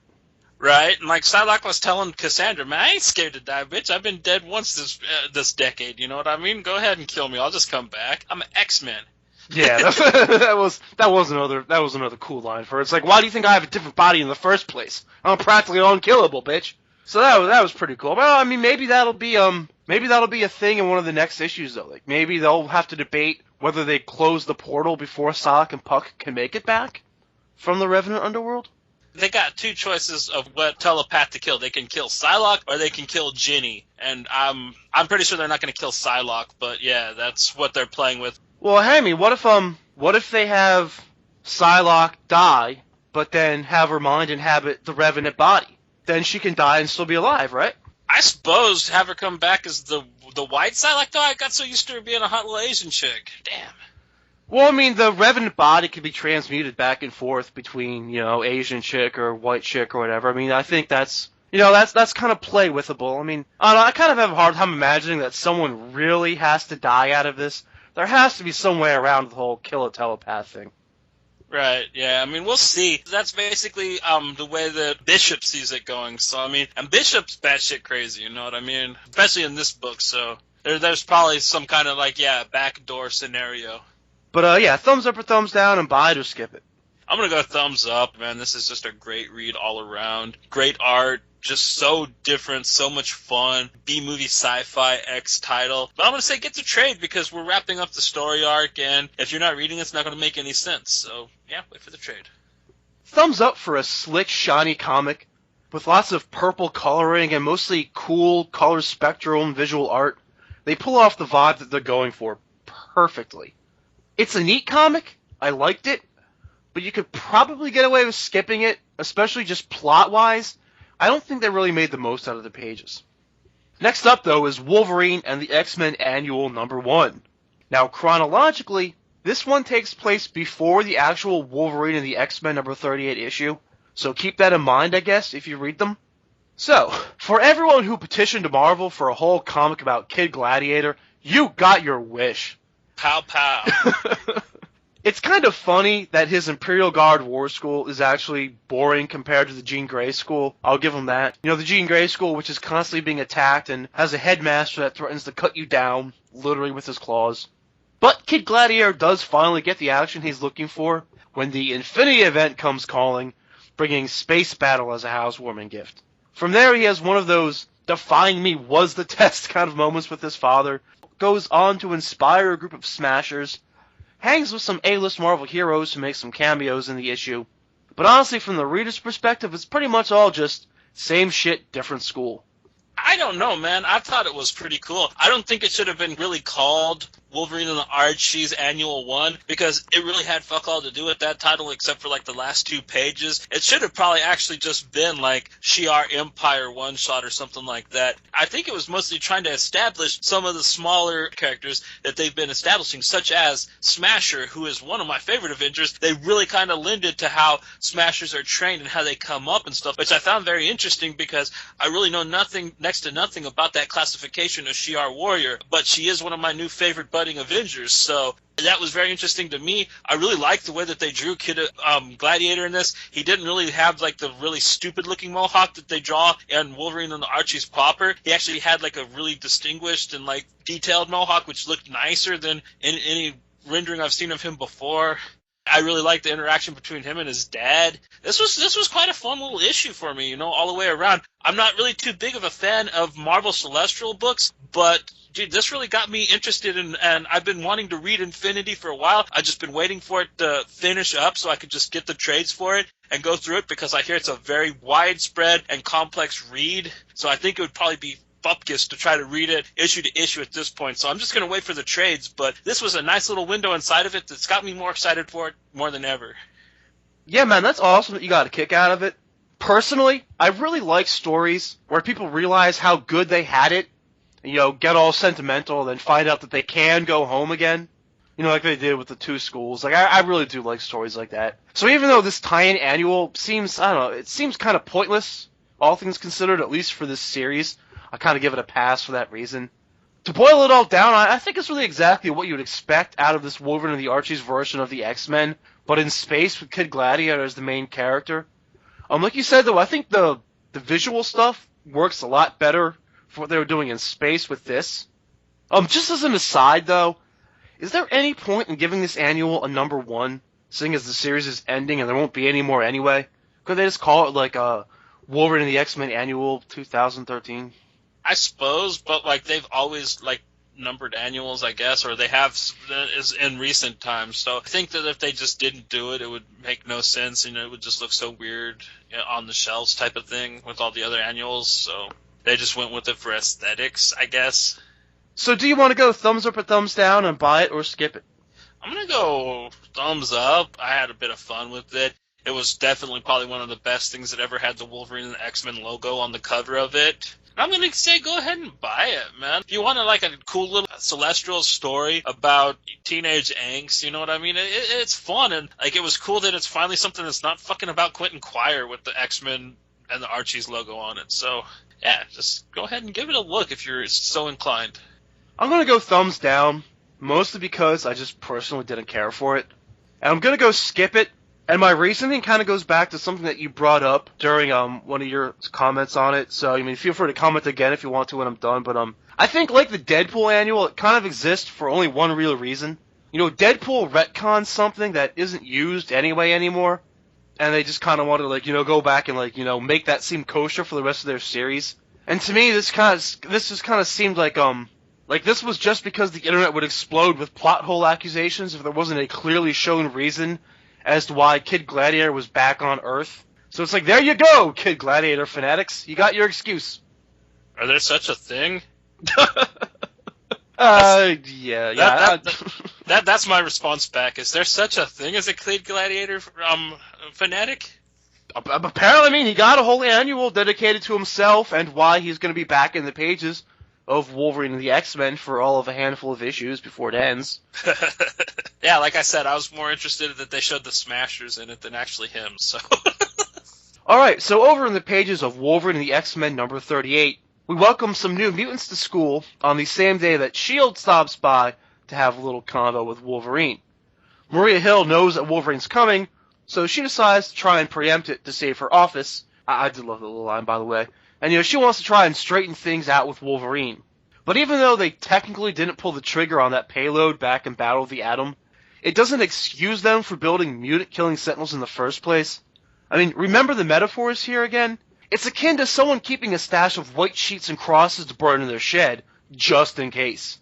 Right, and like Psylocke was telling Cassandra, man, I ain't scared to die, bitch. I've been dead once this decade, you know what I mean? Go ahead and kill me. I'll just come back. I'm an X-Men. Yeah, that was another cool line for it. It's like, why do you think I have a different body in the first place? I'm practically unkillable, bitch. So that was pretty cool. Well, I mean, maybe that'll be a thing in one of the next issues though. Like maybe they'll have to debate whether they close the portal before Psylocke and Puck can make it back from the Revenant Underworld. They got two choices of what telepath to kill. They can kill Psylocke or they can kill Ginny. And I'm pretty sure they're not going to kill Psylocke, but yeah, that's what they're playing with. Well, Hammy, what if they have Psylocke die, but then have her mind inhabit the Revenant body? Then she can die and still be alive, right? I suppose have her come back as the white Psylocke, though. I got so used to her being a hot little Asian chick. Damn. Well, I mean, the Revenant body can be transmuted back and forth between, you know, Asian chick or white chick or whatever. I mean, I think that's kind of play-withable. I mean, I kind of have a hard time imagining that someone really has to die out of this. There has to be some way around the whole kill a telepath thing. Right, yeah, I mean, we'll see. That's basically the way that Bishop sees it going. So, I mean, and Bishop's batshit crazy, you know what I mean? Especially in this book, so there's probably some kind of, like, yeah, backdoor scenario. But, yeah, thumbs up or thumbs down, and buy it or skip it. I'm going to go thumbs up, man. This is just a great read all around. Great art, just so different, so much fun. B-movie sci-fi X title. But I'm going to say get the trade because we're wrapping up the story arc, and if you're not reading it, it's not going to make any sense. So, yeah, wait for the trade. Thumbs up for a slick, shiny comic with lots of purple coloring and mostly cool color spectrum visual art. They pull off the vibe that they're going for perfectly. It's a neat comic. I liked it. But you could probably get away with skipping it, especially just plot-wise. I don't think they really made the most out of the pages. Next up, though, is Wolverine and the X-Men Annual #1. Now, chronologically, this one takes place before the actual Wolverine and the X-Men #38 issue, so keep that in mind, I guess, if you read them. So, for everyone who petitioned Marvel for a whole comic about Kid Gladiator, you got your wish. Pow pow. It's kind of funny that his Imperial Guard War School is actually boring compared to the Jean Grey School. I'll give him that. You know, the Jean Grey School, which is constantly being attacked and has a headmaster that threatens to cut you down, literally with his claws. But Kid Gladiator does finally get the action he's looking for when the Infinity event comes calling, bringing space battle as a housewarming gift. From there, he has one of those defying me was the test kind of moments with his father, goes on to inspire a group of smashers, hangs with some A-list Marvel heroes to make some cameos in the issue. But honestly, from the reader's perspective, it's pretty much all just same shit, different school. I don't know, man. I thought it was pretty cool. I don't think it should have been really called Wolverine and the Archies Annual 1 because it really had fuck all to do with that title except for like the last 2 pages. It should have probably actually just been like Shi'ar Empire one-shot or something like that. I think it was mostly trying to establish some of the smaller characters that they've been establishing, such as Smasher, who is one of my favorite Avengers. They really kind of lended to how Smashers are trained and how they come up and stuff, which I found very interesting because I really know next to nothing about that classification of Shi'ar Warrior, but she is one of my new favorite buddies budding Avengers. So that was very interesting to me. I really liked the way that they drew Kid Gladiator in this. He didn't really have like the really stupid looking mohawk that they draw in Wolverine and the Archies proper. He actually had like a really distinguished and like detailed mohawk, which looked nicer than in any rendering I've seen of him before. I really liked the interaction between him and his dad. This was quite a fun little issue for me, all the way around. I'm not really too big of a fan of Marvel Celestial books, but dude, this really got me interested in, and I've been wanting to read Infinity for a while. I've just been waiting for it to finish up so I could just get the trades for it and go through it, because I hear it's a very widespread and complex read. So I think it would probably be bupkis to try to read it issue to issue at this point. So I'm just going to wait for the trades, but this was a nice little window inside of it that's got me more excited for it more than ever. Yeah, man, that's awesome that you got a kick out of it. Personally, I really like stories where people realize how good they had it, get all sentimental, and then find out that they can go home again. Like they did with the two schools. Like, I really do like stories like that. So even though this tie-in annual seems, it seems kind of pointless, all things considered, at least for this series, I kind of give it a pass for that reason. To boil it all down, I think it's really exactly what you would expect out of this Wolverine and the Archies version of the X-Men, but in space with Kid Gladiator as the main character. Like you said, though, I think the visual stuff works a lot better for what they were doing in space with this. Just as an aside, though, is there any point in giving this annual a number 1, seeing as the series is ending and there won't be any more anyway? Could they just call it like a Wolverine and the X-Men annual 2013? I suppose, but like they've always like numbered annuals, I guess, or they have is in recent times. So I think that if they just didn't do it, it would make no sense. It would just look so weird on the shelves type of thing with all the other annuals. So they just went with it for aesthetics, I guess. So do you want to go thumbs up or thumbs down and buy it or skip it? I'm going to go thumbs up. I had a bit of fun with it. It was definitely probably one of the best things that ever had the Wolverine and the X-Men logo on the cover of it. I'm going to say go ahead and buy it, man. If you want like a cool little Celestial story about teenage angst, you know what I mean? It's fun, and like it was cool that it's finally something that's not fucking about Quentin Quire with the X-Men and the Archies logo on it. So, yeah, just go ahead and give it a look if you're so inclined. I'm going to go thumbs down, mostly because I just personally didn't care for it. And I'm going to go skip it. And my reasoning kind of goes back to something that you brought up during one of your comments on it. So, feel free to comment again if you want to when I'm done. But I think, like the Deadpool annual, it kind of exists for only one real reason. Deadpool retcons something that isn't used anyway anymore. And they just kind of want to, go back and, make that seem kosher for the rest of their series. And to me, this just kind of seemed like this was just because the internet would explode with plot hole accusations if there wasn't a clearly shown reason as to why Kid Gladiator was back on Earth. So it's like, there you go, Kid Gladiator fanatics. You got your excuse. Are there such a thing? Yeah. That's my response back. Is there such a thing as a Kid Gladiator fanatic? Apparently, he got a whole annual dedicated to himself and why he's going to be back in the pages of Wolverine and the X-Men for all of a handful of issues before it ends. Yeah, like I said, I was more interested that they showed the Smashers in it than actually him, so... Alright, so over in the pages of Wolverine and the X-Men number 38, we welcome some new mutants to school on the same day that S.H.I.E.L.D. stops by to have a little convo with Wolverine. Maria Hill knows that Wolverine's coming, so she decides to try and preempt it to save her office. I did love the little line, by the way. And, she wants to try and straighten things out with Wolverine. But even though they technically didn't pull the trigger on that payload back in Battle of the Atom, it doesn't excuse them for building mutant-killing Sentinels in the first place. Remember the metaphors here again? It's akin to someone keeping a stash of white sheets and crosses to burn in their shed, just in case.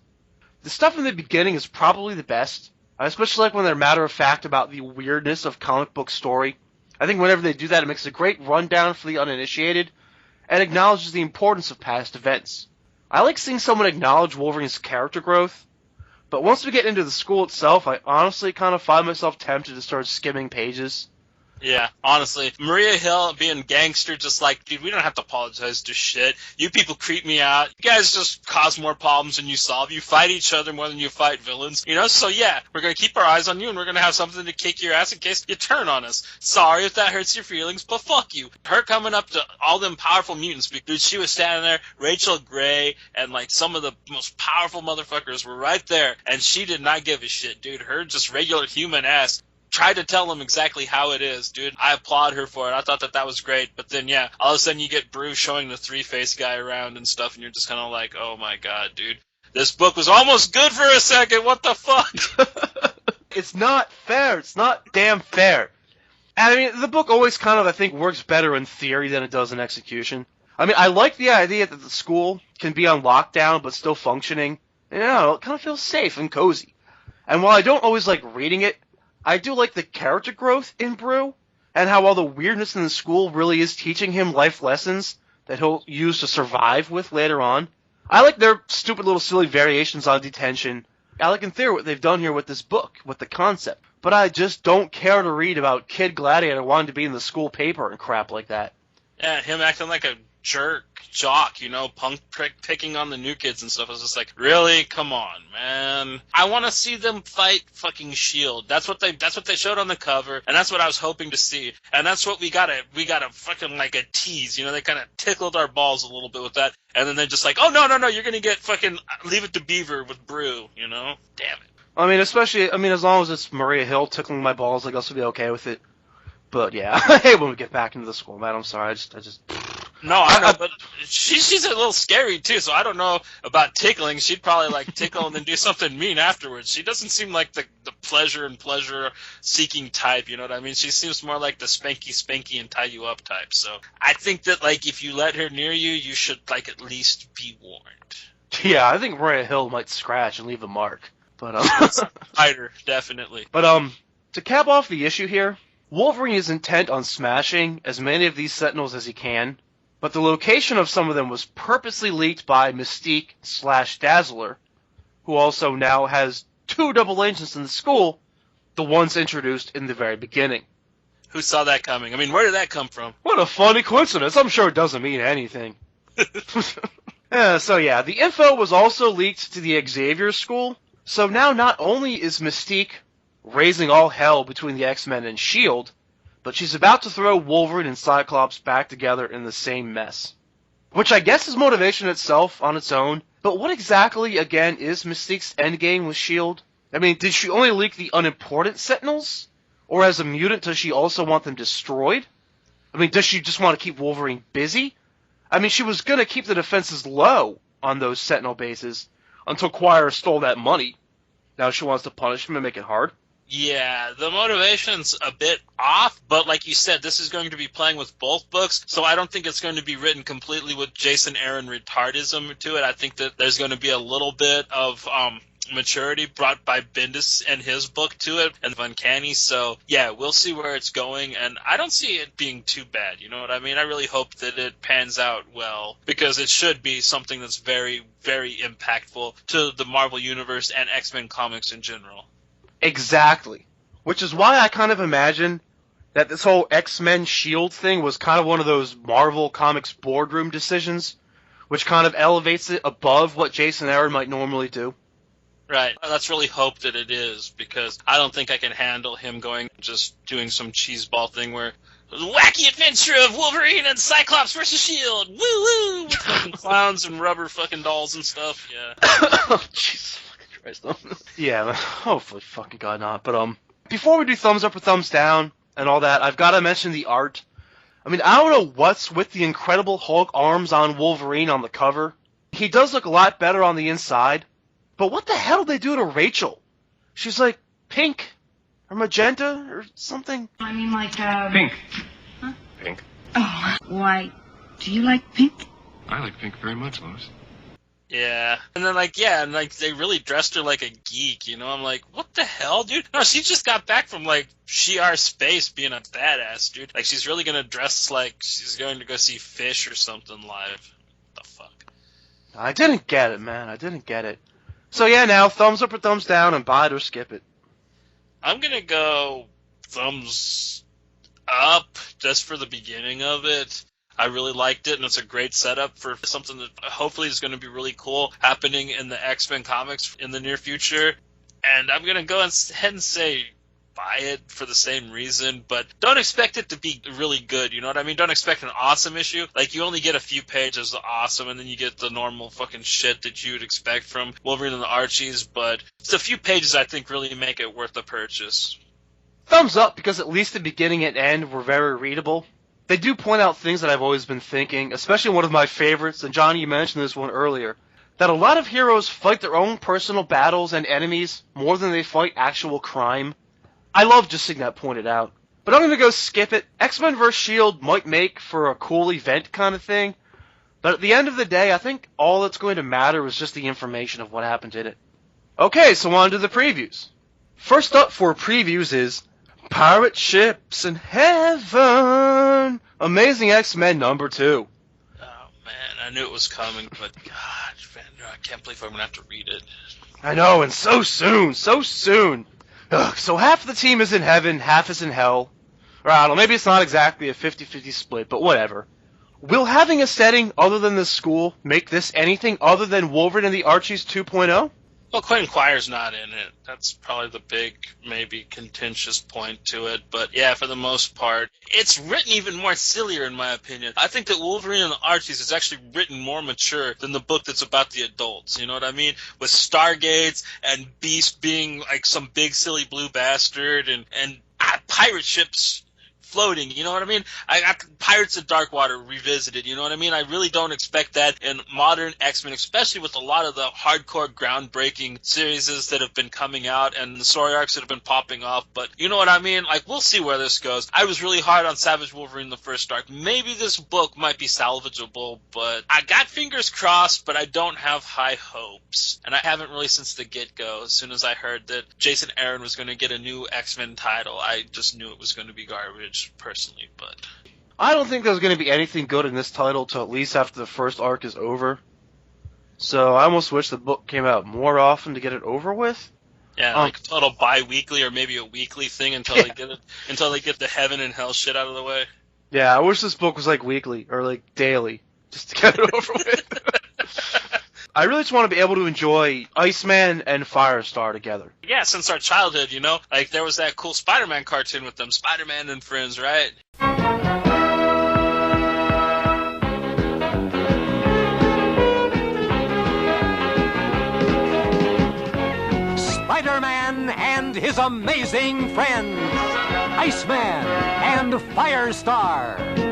The stuff in the beginning is probably the best. I especially like when they're matter-of-fact about the weirdness of comic book story. I think whenever they do that, it makes a great rundown for the uninitiated, and acknowledges the importance of past events. I like seeing someone acknowledge Wolverine's character growth, but once we get into the school itself, I honestly kind of find myself tempted to start skimming pages. Yeah, honestly, Maria Hill being gangster, just like, dude, we don't have to apologize to shit. You people creep me out. You guys just cause more problems than you solve. You fight each other more than you fight villains. You know, so yeah, we're gonna keep our eyes on you, and we're gonna have something to kick your ass in case you turn on us. Sorry if that hurts your feelings, but fuck you. Her coming up to all them powerful mutants, dude, she was standing there, Rachel Gray, and like some of the most powerful motherfuckers were right there, and she did not give a shit, dude. Her just regular human ass tried to tell them exactly how it is, dude. I applaud her for it. I thought that was great. But then, yeah, all of a sudden you get Bruce showing the three-face guy around and stuff, and you're just kind of like, oh my god, dude. This book was almost good for a second. What the fuck? It's not fair. It's not damn fair. And I mean, the book always kind of, I think, works better in theory than it does in execution. I mean, I like the idea that the school can be on lockdown but still functioning. You know, it kind of feels safe and cozy. And while I don't always like reading it, I do like the character growth in Brew, and how all the weirdness in the school really is teaching him life lessons that he'll use to survive with later on. I like their stupid little silly variations on detention. I like in theory what they've done here with this book, with the concept. But I just don't care to read about Kid Gladiator wanting to be in the school paper and crap like that. Yeah, him acting like a jerk, jock, you know, punk picking on the new kids and stuff. I was just like, really? Come on, man. I want to see them fight fucking S.H.I.E.L.D. That's what they showed on the cover, and that's what I was hoping to see. And that's what we got a fucking like a tease, you know, they kind of tickled our balls a little bit with that. And then they're just like, oh, no, you're going to get fucking Leave It to Beaver with Brew, you know? Damn it. I mean, as long as it's Maria Hill tickling my balls, I guess I'll be okay with it. But yeah, I hate when we get back into the school, man. I'm sorry, I just... No, I know, but she's a little scary, too, so I don't know about tickling. She'd probably, like, tickle and then do something mean afterwards. She doesn't seem like the pleasure-seeking type, you know what I mean? She seems more like the spanky and tie-you-up type. So I think that, like, if you let her near you, you should, like, at least be warned. Yeah, I think Maria Hill might scratch and leave a mark. But, Spider, definitely. But, to cap off the issue here, Wolverine is intent on smashing as many of these Sentinels as he can, but the location of some of them was purposely leaked by Mystique/Dazzler, who also now has 2 double agents in the school, the ones introduced in the very beginning. Who saw that coming? I mean, where did that come from? What a funny coincidence. I'm sure it doesn't mean anything. The info was also leaked to the Xavier School, so now not only is Mystique raising all hell between the X-Men and S.H.I.E.L.D., but she's about to throw Wolverine and Cyclops back together in the same mess. Which I guess is motivation itself on its own, but what exactly, again, is Mystique's endgame with S.H.I.E.L.D.? I mean, did she only leak the unimportant Sentinels? Or as a mutant, does she also want them destroyed? I mean, does she just want to keep Wolverine busy? I mean, she was going to keep the defenses low on those Sentinel bases until Quire stole that money. Now she wants to punish him and make it hard. Yeah, the motivation's a bit off, but like you said, this is going to be playing with both books, so I don't think it's going to be written completely with Jason Aaron retardism to it. I think that there's going to be a little bit of maturity brought by Bendis and his book to it, and Uncanny, so yeah, we'll see where it's going, and I don't see it being too bad, you know what I mean? I really hope that it pans out well, because it should be something that's very, very impactful to the Marvel Universe and X-Men comics in general. Exactly. Which is why I kind of imagine that this whole X-Men S.H.I.E.L.D. thing was kind of one of those Marvel Comics boardroom decisions, which kind of elevates it above what Jason Aaron might normally do. Right. Let's really hope that it is, because I don't think I can handle him just doing some cheeseball thing where the wacky adventure of Wolverine and Cyclops versus S.H.I.E.L.D. Woo woo! With fucking clowns and rubber fucking dolls and stuff. Yeah. Oh, Jesus. Yeah, hopefully fucking God not. But before we do thumbs up or thumbs down and all that, I've got to mention the art. I mean, I don't know what's with the Incredible Hulk arms on Wolverine on the cover. He does look a lot better on the inside. But what the hell did they do to Rachel? She's like pink or magenta or something. I mean, like, Pink. Huh? Pink. Oh, why? Do you like pink? I like pink very much, Lois. Yeah. And then, they really dressed her like a geek, you know? I'm like, what the hell, dude? No, she just got back from, Shi'ar Space being a badass, dude. Like, she's really gonna dress like she's going to go see Fish or something live. What the fuck? I didn't get it, man. I didn't get it. So yeah, now, thumbs up or thumbs down, and buy it or skip it. I'm gonna go thumbs up just for the beginning of it. I really liked it, and it's a great setup for something that hopefully is going to be really cool happening in the X-Men comics in the near future. And I'm going to go ahead and say buy it for the same reason, but don't expect it to be really good, you know what I mean? Don't expect an awesome issue. Like, you only get a few pages of awesome, and then you get the normal fucking shit that you would expect from Wolverine and the Archies, but it's a few pages I think really make it worth the purchase. Thumbs up, because at least the beginning and end were very readable. They do point out things that I've always been thinking, especially one of my favorites, and Johnny, you mentioned this one earlier, that a lot of heroes fight their own personal battles and enemies more than they fight actual crime. I love just seeing that pointed out. But I'm going to go skip it. X-Men vs. S.H.I.E.L.D. might make for a cool event kind of thing, but at the end of the day, I think all that's going to matter is just the information of what happened in it. Okay, so on to the previews. First up for previews is Pirate Ships in Heaven! Amazing X-Men number 2. Oh, man, I knew it was coming, but God, man, I can't believe I'm going to have to read it. I know, and so soon, so soon. Ugh, so half the team is in heaven, half is in hell. Or I don't know, maybe it's not exactly a 50-50 split, but whatever. Will having a setting other than the school make this anything other than Wolverine and the Archies 2.0? Well, Quentin Quire's not in it. That's probably the big, maybe contentious point to it. But yeah, for the most part, it's written even more sillier in my opinion. I think that Wolverine and the Archies is actually written more mature than the book that's about the adults. You know what I mean? With Stargates and Beast being like some big silly blue bastard and pirate ships floating, you know what I mean? I got Pirates of Darkwater revisited, you know what I mean? I really don't expect that in modern X-Men, especially with a lot of the hardcore groundbreaking series that have been coming out and the story arcs that have been popping off, but you know what I mean? Like, we'll see where this goes. I was really hard on Savage Wolverine the first arc. Maybe this book might be salvageable, but I got fingers crossed, but I don't have high hopes. And I haven't really since the get-go. As soon as I heard that Jason Aaron was going to get a new X-Men title, I just knew it was going to be garbage. Personally, but I don't think there's going to be anything good in this title till at least after the first arc is over. So I almost wish the book came out more often to get it over with. Yeah, like a total bi-weekly or maybe a weekly thing until they get the heaven and hell shit out of the way. Yeah, I wish this book was like weekly or like daily just to get it over with. I really just want to be able to enjoy Iceman and Firestar together. Yeah, since our childhood, you know? Like, there was that cool Spider-Man cartoon with them, Spider-Man and Friends, right? Spider-Man and his amazing friends, Iceman and Firestar.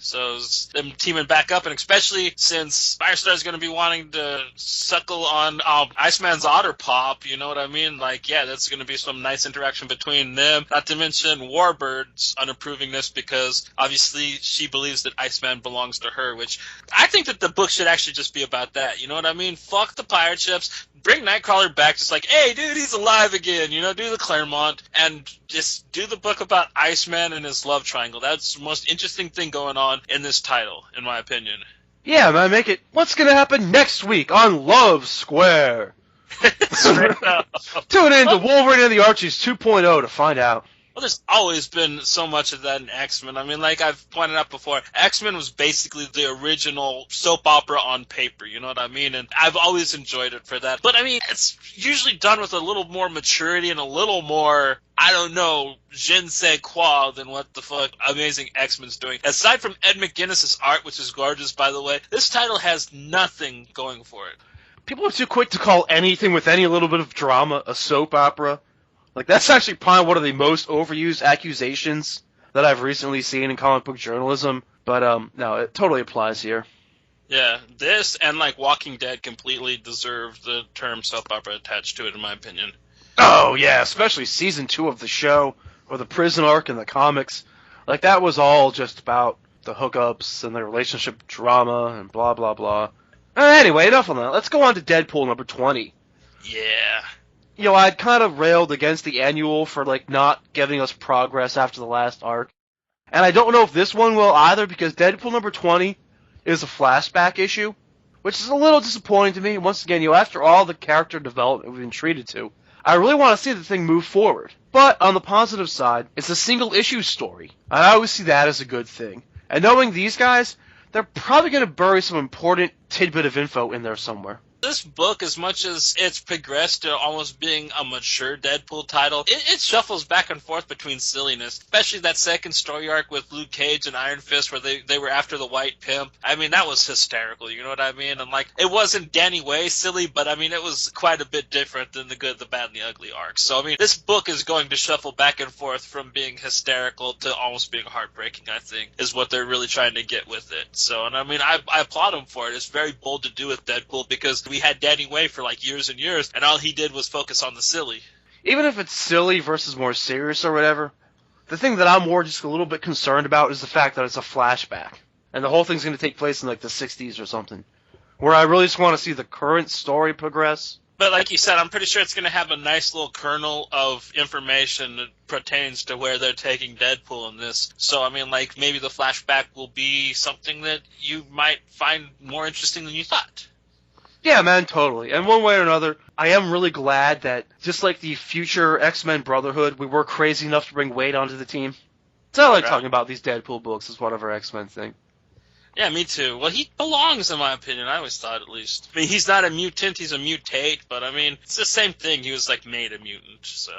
So them teaming back up, and especially since Firestar's going to be wanting to suckle on Iceman's otter pop, you know what I mean? Like, yeah, that's going to be some nice interaction between them. Not to mention Warbird's unapprovingness because obviously she believes that Iceman belongs to her, which I think that the book should actually just be about that. You know what I mean? Fuck the pirate ships. Bring Nightcrawler back, just like, hey, dude, he's alive again, you know, do the Claremont, and just do the book about Iceman and his love triangle. That's the most interesting thing going on in this title, in my opinion. Yeah, man, make it, what's gonna happen next week on Love Square? Tune in to Wolverine and the Archies 2.0 to find out. Well, there's always been so much of that in X-Men. I mean, like I've pointed out before, X-Men was basically the original soap opera on paper, you know what I mean? And I've always enjoyed it for that. But, I mean, it's usually done with a little more maturity and a little more, I don't know, je ne sais quoi than what the fuck Amazing X-Men's doing. Aside from Ed McGuinness's art, which is gorgeous, by the way, this title has nothing going for it. People are too quick to call anything with any little bit of drama a soap opera. Like, that's actually probably one of the most overused accusations that I've recently seen in comic book journalism. But, no, it totally applies here. Yeah, this and, like, Walking Dead completely deserve the term soap opera attached to it, in my opinion. Oh, yeah, especially Season 2 of the show, or the prison arc in the comics. Like, that was all just about the hookups and the relationship drama and blah, blah, blah. Anyway, enough on that. Let's go on to Deadpool number 20. Yeah. You know, I'd kind of railed against the annual for, like, not giving us progress after the last arc. And I don't know if this one will either, because Deadpool number 20 is a flashback issue, which is a little disappointing to me. Once again, you know, after all the character development we've been treated to, I really want to see the thing move forward. But on the positive side, it's a single issue story. I always see that as a good thing. And knowing these guys, they're probably going to bury some important tidbit of info in there somewhere. This book, as much as it's progressed to almost being a mature Deadpool title, it shuffles back and forth between silliness, especially that second story arc with Luke Cage and Iron Fist where they were after the White Pimp. I mean, that was hysterical, you know what I mean? And, like, it wasn't Danny Way silly, but, I mean, it was quite a bit different than the Good, the Bad, and the Ugly arc. So, I mean, this book is going to shuffle back and forth from being hysterical to almost being heartbreaking, I think, is what they're really trying to get with it. So, and I mean, I applaud them for it. It's very bold to do with Deadpool because we had Danny Way for like years and years, and all he did was focus on the silly. Even if it's silly versus more serious or whatever, the thing that I'm more just a little bit concerned about is the fact that it's a flashback. And the whole thing's going to take place in like the 60s or something. Where I really just want to see the current story progress. But like you said, I'm pretty sure it's going to have a nice little kernel of information that pertains to where they're taking Deadpool in this. So, I mean, like, maybe the flashback will be something that you might find more interesting than you thought. Yeah, man, totally. And one way or another, I am really glad that, just like the future X-Men Brotherhood, we were crazy enough to bring Wade onto the team. So I like talking about these Deadpool books as one of our X-Men thing. Yeah, me too. Well, he belongs, in my opinion. I always thought, at least. I mean, he's not a mutant, he's a mutate, but, I mean, it's the same thing. He was, like, made a mutant, so...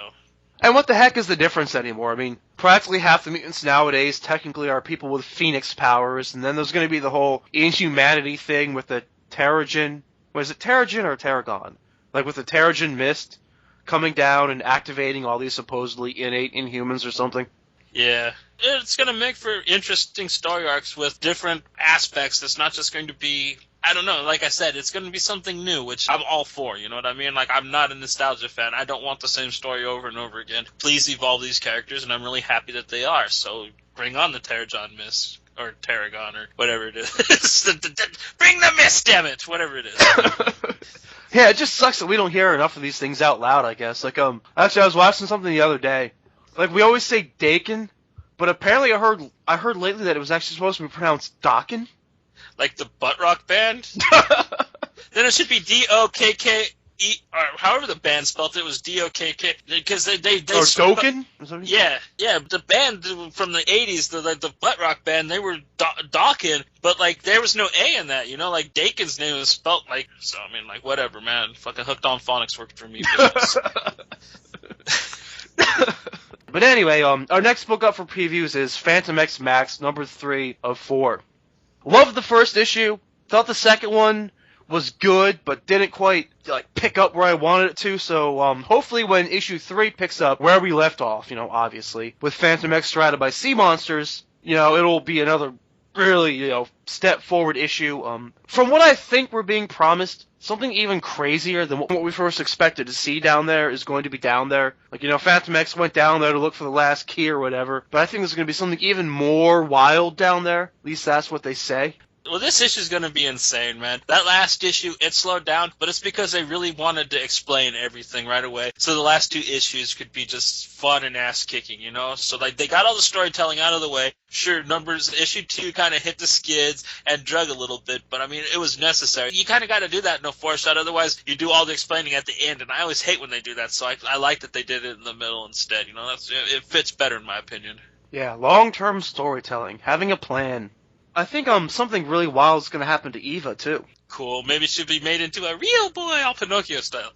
And what the heck is the difference anymore? I mean, practically half the mutants nowadays technically are people with Phoenix powers, and then there's going to be the whole inhumanity thing with the Terrigen... Was it Terrigen or Terrigon? Like with the Terrigen mist coming down and activating all these supposedly innate Inhumans or something? Yeah. It's going to make for interesting story arcs with different aspects. It's not just going to be, I don't know, like I said, it's going to be something new, which I'm all for, you know what I mean? Like, I'm not a nostalgia fan. I don't want the same story over and over again. Please evolve these characters, and I'm really happy that they are. So bring on the Terrigen mist. Or Tarragon, or whatever it is. Bring the mist, damn it! Whatever it is. Yeah, it just sucks that we don't hear enough of these things out loud, I guess. Like, actually, I was watching something the other day. Like, we always say Dakin, but apparently I heard lately that it was actually supposed to be pronounced Dokken. Like the butt rock band? Then it should be D-O-K-K... or however the band spelled it, was D-O-K-K, because they or Dokken? Yeah, the band from the 80s, the butt rock band, they were Dawkin, but, like, there was no A in that, you know, like, Dakin's name was spelt, like, so, I mean, like, whatever, man, fucking Hooked on Phonics worked for me. But anyway, our next book up for previews is Phantom X Max, number 3 of 4. Loved the first issue, thought the second one was good, but didn't quite like pick up where I wanted it to, so hopefully when issue 3 picks up where we left off, you know, obviously, with Phantom X surrounded by sea monsters, you know, it'll be another really, you know, step forward issue. From what I think we're being promised, something even crazier than what we first expected to see down there is going to be down there. Like, you know, Phantom X went down there to look for the last key or whatever, but I think there's going to be something even more wild down there. At least that's what they say. Well, this issue is going to be insane, man. That last issue, it slowed down, but it's because they really wanted to explain everything right away. So the last 2 issues could be just fun and ass-kicking, you know? So, like, they got all the storytelling out of the way. Sure, issue 2 kind of hit the skids and drug a little bit, but, I mean, it was necessary. You kind of got to do that in a 4-shot, otherwise you do all the explaining at the end, and I always hate when they do that, so I like that they did it in the middle instead, you know? It fits better, in my opinion. Yeah, long-term storytelling, having a plan. I think something really wild is going to happen to Eva, too. Cool. Maybe it should be made into a real boy, all Pinocchio style.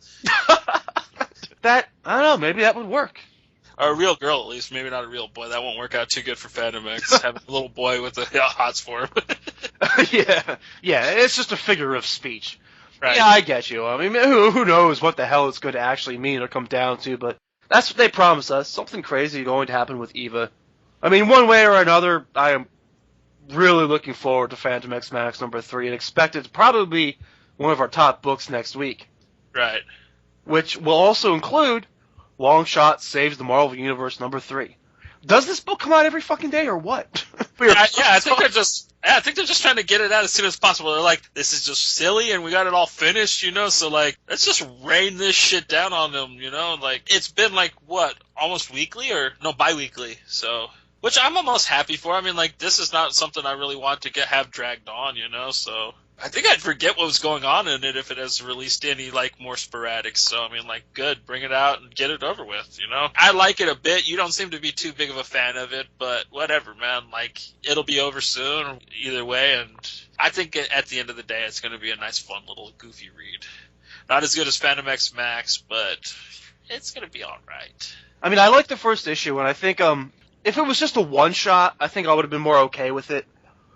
I don't know, maybe that would work. Or a real girl, at least. Maybe not a real boy. That won't work out too good for Phantom X. Have a little boy with the hots for him. Yeah, it's just a figure of speech. Right. Yeah, I get you. I mean, who knows what the hell it's going to actually mean or come down to, but that's what they promised us. Something crazy going to happen with Eva. I mean, one way or another, I am really looking forward to Phantom X Max number 3 and expect it to probably be one of our top books next week. Right. Which will also include Long Shot Saves the Marvel Universe number 3. Does this book come out every fucking day or what? I think they're just trying to get it out as soon as possible. They're like, this is just silly and we got it all finished, you know, so like, let's just rain this shit down on them, you know, like, it's been like, what, almost weekly bi-weekly, so... Which I'm almost happy for. I mean, like, this is not something I really want to have dragged on, you know, so... I think I'd forget what was going on in it if it has released any, like, more sporadic. So, I mean, like, good. Bring it out and get it over with, you know? I like it a bit. You don't seem to be too big of a fan of it, but whatever, man. Like, it'll be over soon either way, and I think at the end of the day, it's going to be a nice, fun, little goofy read. Not as good as Phantom X Max, but it's going to be all right. I mean, I like the first issue, and I think if it was just a one-shot, I think I would have been more okay with it.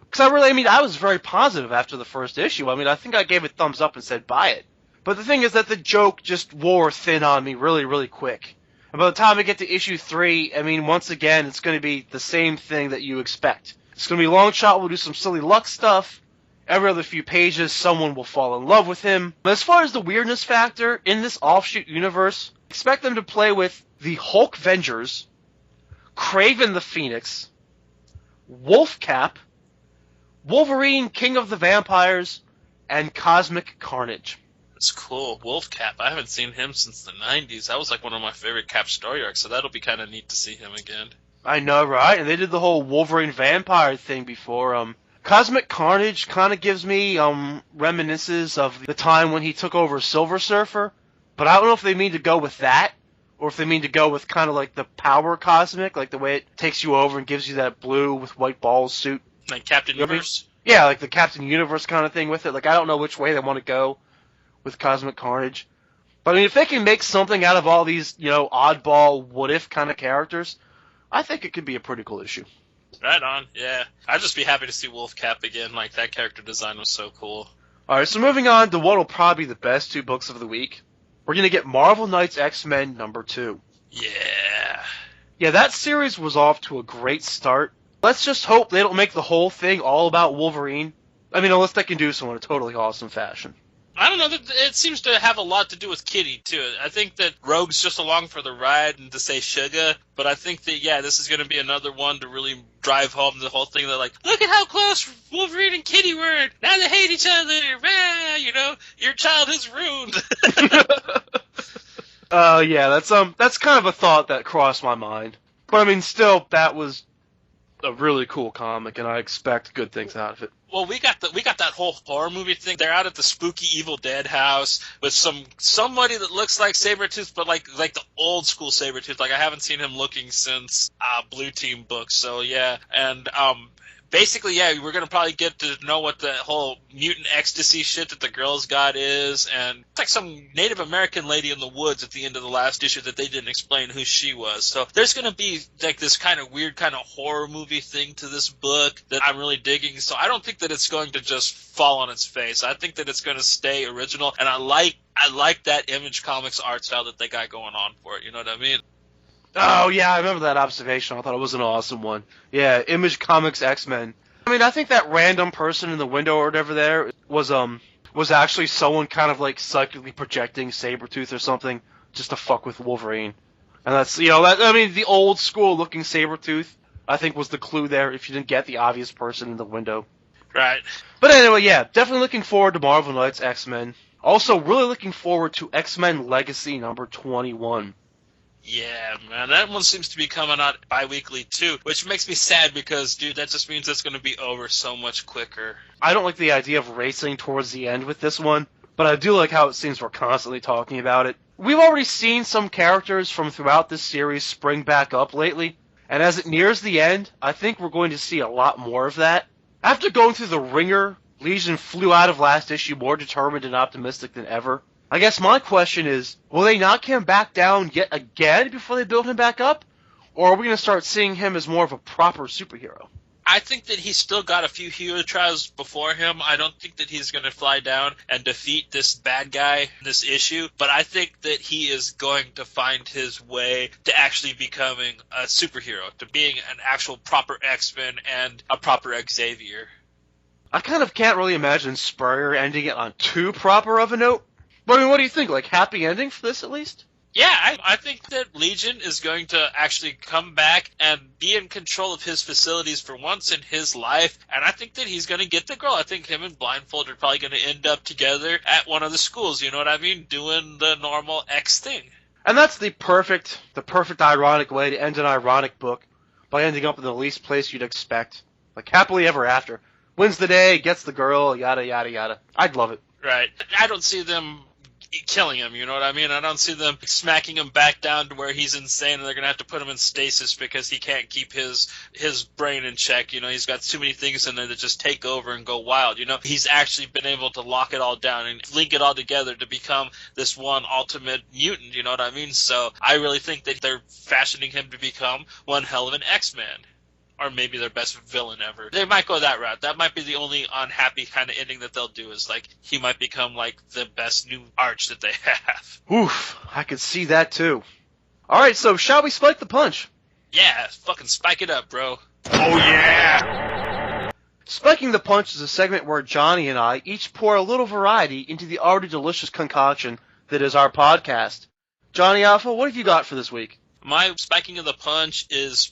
Because I was very positive after the first issue. I mean, I think I gave it thumbs up and said buy it. But the thing is that the joke just wore thin on me really, really quick. And by the time I get to issue 3, I mean, once again, it's going to be the same thing that you expect. It's going to be long shot, we'll do some silly luck stuff. Every other few pages, someone will fall in love with him. But as far as the weirdness factor, in this offshoot universe, expect them to play with the Hulk Vengers, Kraven the Phoenix, Wolfcap, Wolverine, King of the Vampires, and Cosmic Carnage. That's cool. Wolfcap. I haven't seen him since the 90s. That was like one of my favorite Cap story arcs, so that'll be kind of neat to see him again. I know, right? And they did the whole Wolverine vampire thing before. Cosmic Carnage kind of gives me reminiscences of the time when he took over Silver Surfer, but I don't know if they mean to go with that, or if they mean to go with kind of like the Power Cosmic, like the way it takes you over and gives you that blue with white balls suit. Like Captain Universe? Yeah, like the Captain Universe kind of thing with it. Like, I don't know which way they want to go with Cosmic Carnage. But, I mean, if they can make something out of all these, oddball, what-if kind of characters, I think it could be a pretty cool issue. Right on, yeah. I'd just be happy to see Wolfcap again. Like, that character design was so cool. Alright, so moving on to what will probably be the best 2 books of the week. We're going to get Marvel Knights X-Men #2. Yeah. Yeah, that series was off to a great start. Let's just hope they don't make the whole thing all about Wolverine. I mean, unless they can do so in a totally awesome fashion. I don't know, it seems to have a lot to do with Kitty, too. I think that Rogue's just along for the ride and to say sugar, but I think that, yeah, this is going to be another one to really drive home the whole thing that, like, look at how close Wolverine and Kitty were! Now they hate each other! Ah, your child is ruined! Yeah, that's kind of a thought that crossed my mind. But, I mean, still, that was a really cool comic, and I expect good things out of it. Well, we got that whole horror movie thing. They're out at the spooky Evil Dead house with somebody that looks like Sabretooth, but like the old school Sabretooth. Like, I haven't seen him looking since Blue Team books. So yeah, and basically, yeah, we're going to probably get to know what the whole mutant ecstasy shit that the girls got is, and it's like some Native American lady in the woods at the end of the last issue that they didn't explain who she was. So there's going to be like this kind of weird kind of horror movie thing to this book that I'm really digging. So I don't think that it's going to just fall on its face. I think that it's going to stay original, and I like that Image Comics art style that they got going on for it. You know what I mean? Oh, yeah, I remember that observation. I thought it was an awesome one. Yeah, Image Comics X-Men. I mean, I think that random person in the window or whatever there was actually someone kind of like psychically projecting Sabretooth or something just to fuck with Wolverine. And that's, the old school looking Sabretooth, I think, was the clue there if you didn't get the obvious person in the window. Right. But anyway, yeah, definitely looking forward to Marvel Knights X-Men. Also, really looking forward to X-Men Legacy #21. Yeah, man, that one seems to be coming out bi-weekly too, which makes me sad because, dude, that just means it's going to be over so much quicker. I don't like the idea of racing towards the end with this one, but I do like how it seems we're constantly talking about it. We've already seen some characters from throughout this series spring back up lately, and as it nears the end, I think we're going to see a lot more of that. After going through the ringer, Legion flew out of last issue more determined and optimistic than ever. I guess my question is, will they knock him back down yet again before they build him back up? Or are we going to start seeing him as more of a proper superhero? I think that he's still got a few hero trials before him. I don't think that he's going to fly down and defeat this bad guy, this issue. But I think that he is going to find his way to actually becoming a superhero, to being an actual proper X-Men and a proper Xavier. I kind of can't really imagine Spurrier ending it on too proper of a note. But I mean, what do you think? Like, happy ending for this, at least? Yeah, I think that Legion is going to actually come back and be in control of his facilities for once in his life, and I think that he's going to get the girl. I think him and Blindfold are probably going to end up together at one of the schools, you know what I mean? Doing the normal X thing. And that's the perfect ironic way to end an ironic book, by ending up in the least place you'd expect. Like, happily ever after. Wins the day, gets the girl, yada, yada, yada. I'd love it. Right. I don't see them killing him, you know what I mean? I don't see them smacking him back down to where he's insane and they're going to have to put him in stasis because he can't keep his brain in check. You know, he's got too many things in there that just take over and go wild. You know, he's actually been able to lock it all down and link it all together to become this one ultimate mutant, you know what I mean? So I really think that they're fashioning him to become one hell of an X-Man. Or maybe their best villain ever. They might go that route. That might be the only unhappy kind of ending that they'll do, is like he might become like the best new arch that they have. Oof, I could see that too. Alright, so shall we spike the punch? Yeah, fucking spike it up, bro. Oh, yeah! Spiking the punch is a segment where Johnny and I each pour a little variety into the already delicious concoction that is our podcast. Johnny Alpha, what have you got for this week? My spiking of the punch is...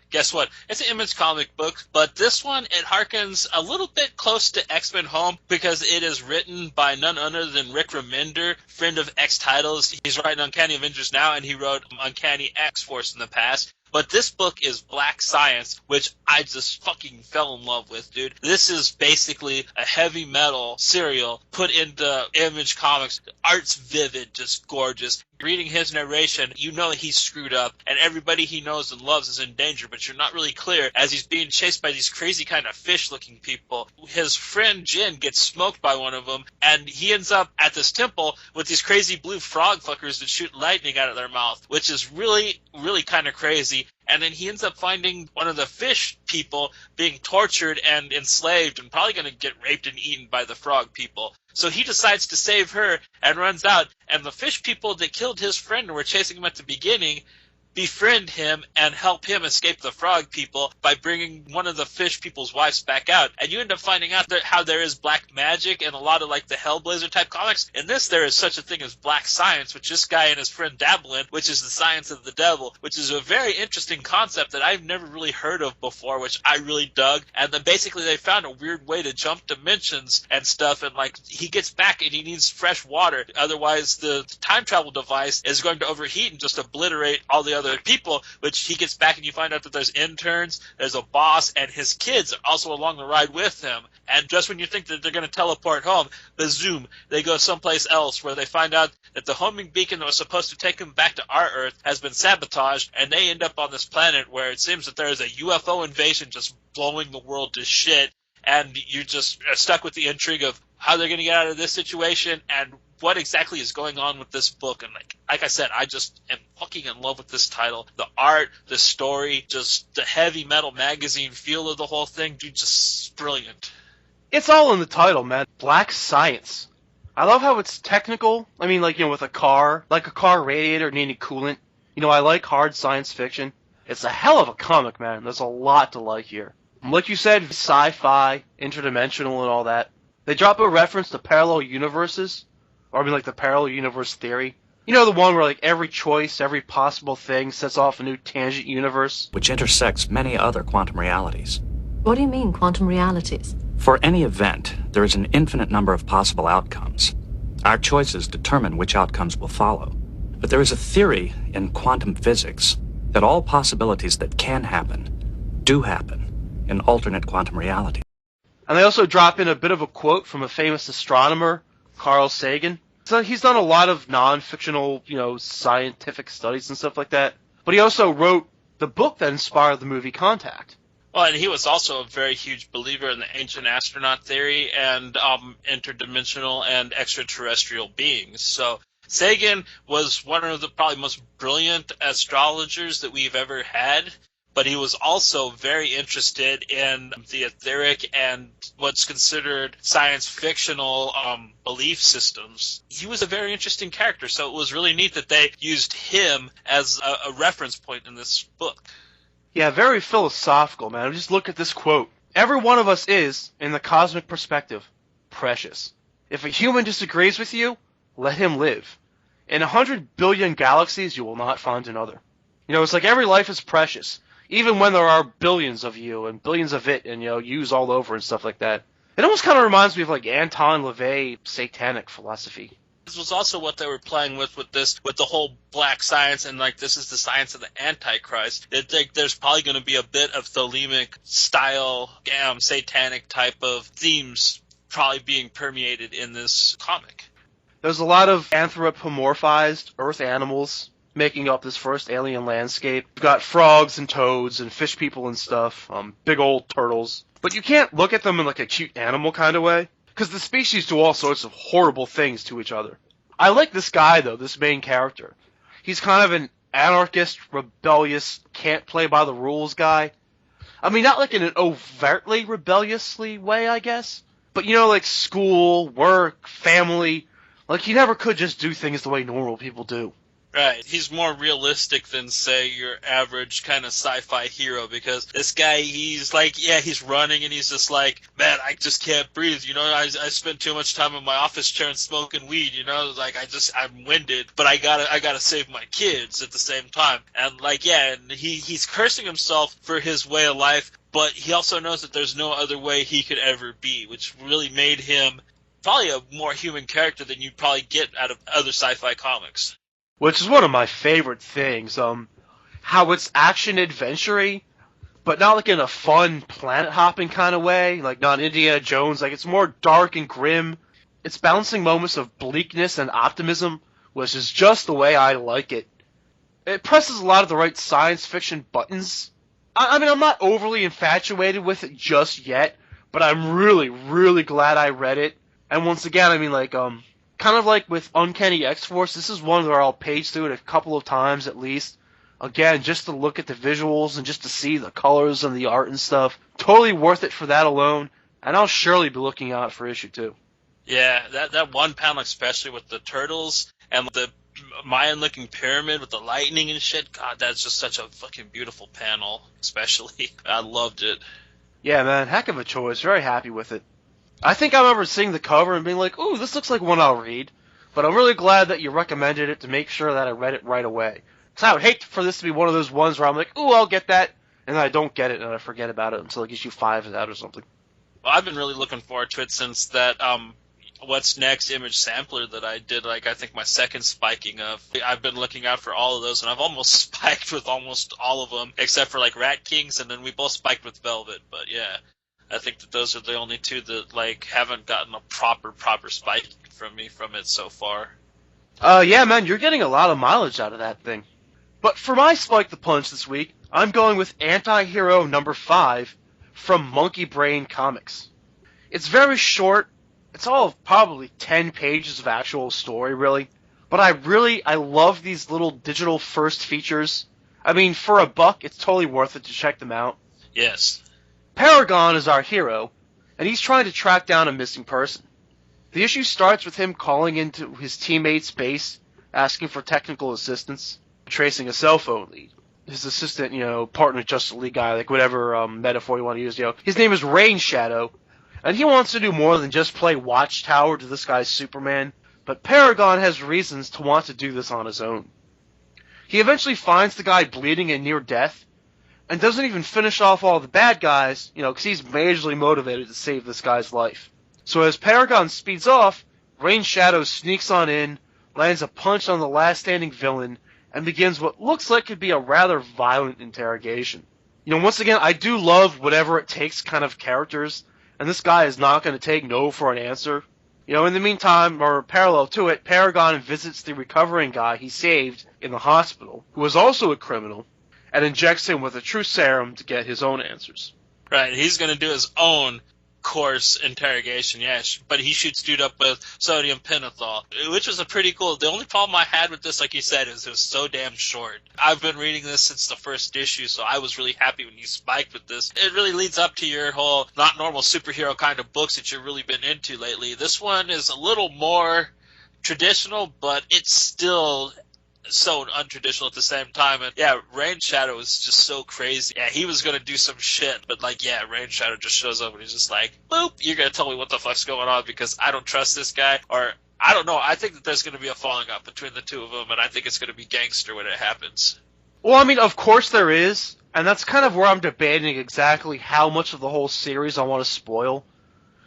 guess what? It's an Image comic book, but this one, it harkens a little bit close to X-Men Home because it is written by none other than Rick Remender, friend of X Titles. He's writing Uncanny Avengers now, and he wrote Uncanny X-Force in the past. But this book is Black Science, which I just fucking fell in love with, dude. This is basically a heavy metal serial put into Image Comics. Art's vivid, just gorgeous. Reading his narration, you know he's screwed up, and everybody he knows and loves is in danger, but you're not really clear as he's being chased by these crazy kind of fish-looking people. His friend Jin gets smoked by one of them, and he ends up at this temple with these crazy blue frog fuckers that shoot lightning out of their mouth, which is really, really kind of crazy. And then he ends up finding one of the fish people being tortured and enslaved and probably going to get raped and eaten by the frog people. So he decides to save her and runs out, and the fish people that killed his friend and were chasing him at the beginning befriend him and help him escape the frog people by bringing one of the fish people's wives back out. And you end up finding out that how there is black magic and a lot of like the Hellblazer type comics. In this, there is such a thing as black science, which this guy and his friend dabble in, which is the science of the devil, which is a very interesting concept that I've never really heard of before, which I really dug. And then basically they found a weird way to jump dimensions and stuff, and like he gets back and he needs fresh water. Otherwise, the time travel device is going to overheat and just obliterate all the other people, which he gets back and you find out that there's interns, there's a boss, and his kids are also along the ride with him. And just when you think that they're going to teleport home, bazoom, they go someplace else where they find out that the homing beacon that was supposed to take them back to our Earth has been sabotaged, and they end up on this planet where it seems that there is a UFO invasion just blowing the world to shit, and you're just stuck with the intrigue of how they're going to get out of this situation and what exactly is going on with this book. And like I said, I just am fucking in love with this title. The art, the story, just the heavy metal magazine feel of the whole thing, dude, just brilliant. It's all in the title, man. Black Science. I love how it's technical. I mean, like, you know, with a car, like a car radiator needing coolant. You know, I like hard science fiction. It's a hell of a comic, man. There's a lot to like here. Like you said, sci-fi, interdimensional and all that. They drop a reference to parallel universes. Or I mean, like the parallel universe theory. You know, the one where like every choice, every possible thing sets off a new tangent universe? Which intersects many other quantum realities. What do you mean, quantum realities? For any event, there is an infinite number of possible outcomes. Our choices determine which outcomes will follow. But there is a theory in quantum physics that all possibilities that can happen do happen in alternate quantum realities. And they also drop in a bit of a quote from a famous astronomer, Carl Sagan. So he's done a lot of non-fictional, you know, scientific studies and stuff like that. But he also wrote the book that inspired the movie Contact. Well, and he was also a very huge believer in the ancient astronaut theory and interdimensional and extraterrestrial beings. So Sagan was one of the probably most brilliant astrologers that we've ever had. But he was also very interested in the etheric and what's considered science fictional belief systems. He was a very interesting character, so it was really neat that they used him as a reference point in this book. Yeah, very philosophical, man. Just look at this quote. Every one of us is, in the cosmic perspective, precious. If a human disagrees with you, let him live. In 100 billion galaxies, you will not find another. You know, it's like every life is precious. Even when there are billions of you and billions of it and, you know, yous all over and stuff like that. It almost kind of reminds me of, like, Anton LaVey satanic philosophy. This was also what they were playing with the whole black science, and like this is the science of the Antichrist. There's probably going to be a bit of thelemic style, satanic type of themes probably being permeated in this comic. There's a lot of anthropomorphized Earth animals making up this first alien landscape. You've got frogs and toads and fish people and stuff, big old turtles. But you can't look at them in like a cute animal kind of way, because the species do all sorts of horrible things to each other. I like this guy, though, this main character. He's kind of an anarchist, rebellious, can't play by the rules guy. I mean, not like in an overtly rebelliously way, I guess. But, you know, like school, work, family. Like, he never could just do things the way normal people do. Right. He's more realistic than, say, your average kind of sci-fi hero, because this guy, he's like, yeah, he's running and he's just like, man, I just can't breathe, you know, I spend too much time in my office chair and smoking weed, you know, like, I'm winded, but I gotta save my kids at the same time. And like, yeah, and he's cursing himself for his way of life, but he also knows that there's no other way he could ever be, which really made him probably a more human character than you'd probably get out of other sci-fi comics. Which is one of my favorite things, how it's action-adventure-y, but not like in a fun, planet-hopping kind of way, like not Indiana Jones, like it's more dark and grim. It's balancing moments of bleakness and optimism, which is just the way I like it. It presses a lot of the right science fiction buttons. I mean, I'm not overly infatuated with it just yet, but I'm really, really glad I read it. And once again, I mean, like, kind of like with Uncanny X-Force, this is one where I'll page through it a couple of times at least. Again, just to look at the visuals and just to see the colors and the art and stuff. Totally worth it for that alone, and I'll surely be looking out for issue 2. Yeah, that one panel especially with the turtles and the Mayan-looking pyramid with the lightning and shit, God, that's just such a fucking beautiful panel, especially. I loved it. Yeah, man, heck of a choice. Very happy with it. I think I remember seeing the cover and being like, ooh, this looks like one I'll read. But I'm really glad that you recommended it to make sure that I read it right away. Because I would hate for this to be one of those ones where I'm like, ooh, I'll get that, and then I don't get it and I forget about it until like issue 5 is out or something. Well, I've been really looking forward to it since that What's Next image sampler that I did, like, I think my second spiking of. I've been looking out for all of those, and I've almost spiked with almost all of them, except for, like, Rat Kings, and then we both spiked with Velvet, but yeah. I think that those are the only two that, like, haven't gotten a proper spike from me from it so far. Yeah, man, you're getting a lot of mileage out of that thing. But for my Spike the Punch this week, I'm going with Anti-Hero number 5 from Monkey Brain Comics. It's very short. It's all of probably 10 pages of actual story, really. But I love these little digital first features. I mean, for $1, it's totally worth it to check them out. Yes. Paragon is our hero, and he's trying to track down a missing person. The issue starts with him calling into his teammate's base, asking for technical assistance, tracing a cell phone lead. His assistant, partner Justice League guy, like whatever metaphor you want to use, his name is Rain Shadow, and he wants to do more than just play Watchtower to this guy's Superman, but Paragon has reasons to want to do this on his own. He eventually finds the guy bleeding and near death, and doesn't even finish off all the bad guys, because he's majorly motivated to save this guy's life. So as Paragon speeds off, Rain Shadow sneaks on in, lands a punch on the last standing villain, and begins what looks like could be a rather violent interrogation. Once again, I do love whatever it takes kind of characters, and this guy is not going to take no for an answer. In the meantime, or parallel to it, Paragon visits the recovering guy he saved in the hospital, who is also a criminal, and injects him with a true serum to get his own answers. Right, he's going to do his own course interrogation, yes, but he shoots dude up with sodium pentothal, which was a pretty cool. The only problem I had with this, like you said, is it was so damn short. I've been reading this since the first issue, so I was really happy when you spiked with this. It really leads up to your whole not normal superhero kind of books that you've really been into lately. This one is a little more traditional, but it's still so untraditional at the same time. And yeah, Rain Shadow is just so crazy. Yeah, he was gonna do some shit, but Rain Shadow just shows up and he's just like, boop, you're gonna tell me what the fuck's going on because I don't trust this guy, or I don't know, I think that there's gonna be a falling out between the two of them, and I think it's gonna be gangster when it happens. Well, I mean, of course there is, and that's kind of where I'm debating exactly how much of the whole series I want to spoil.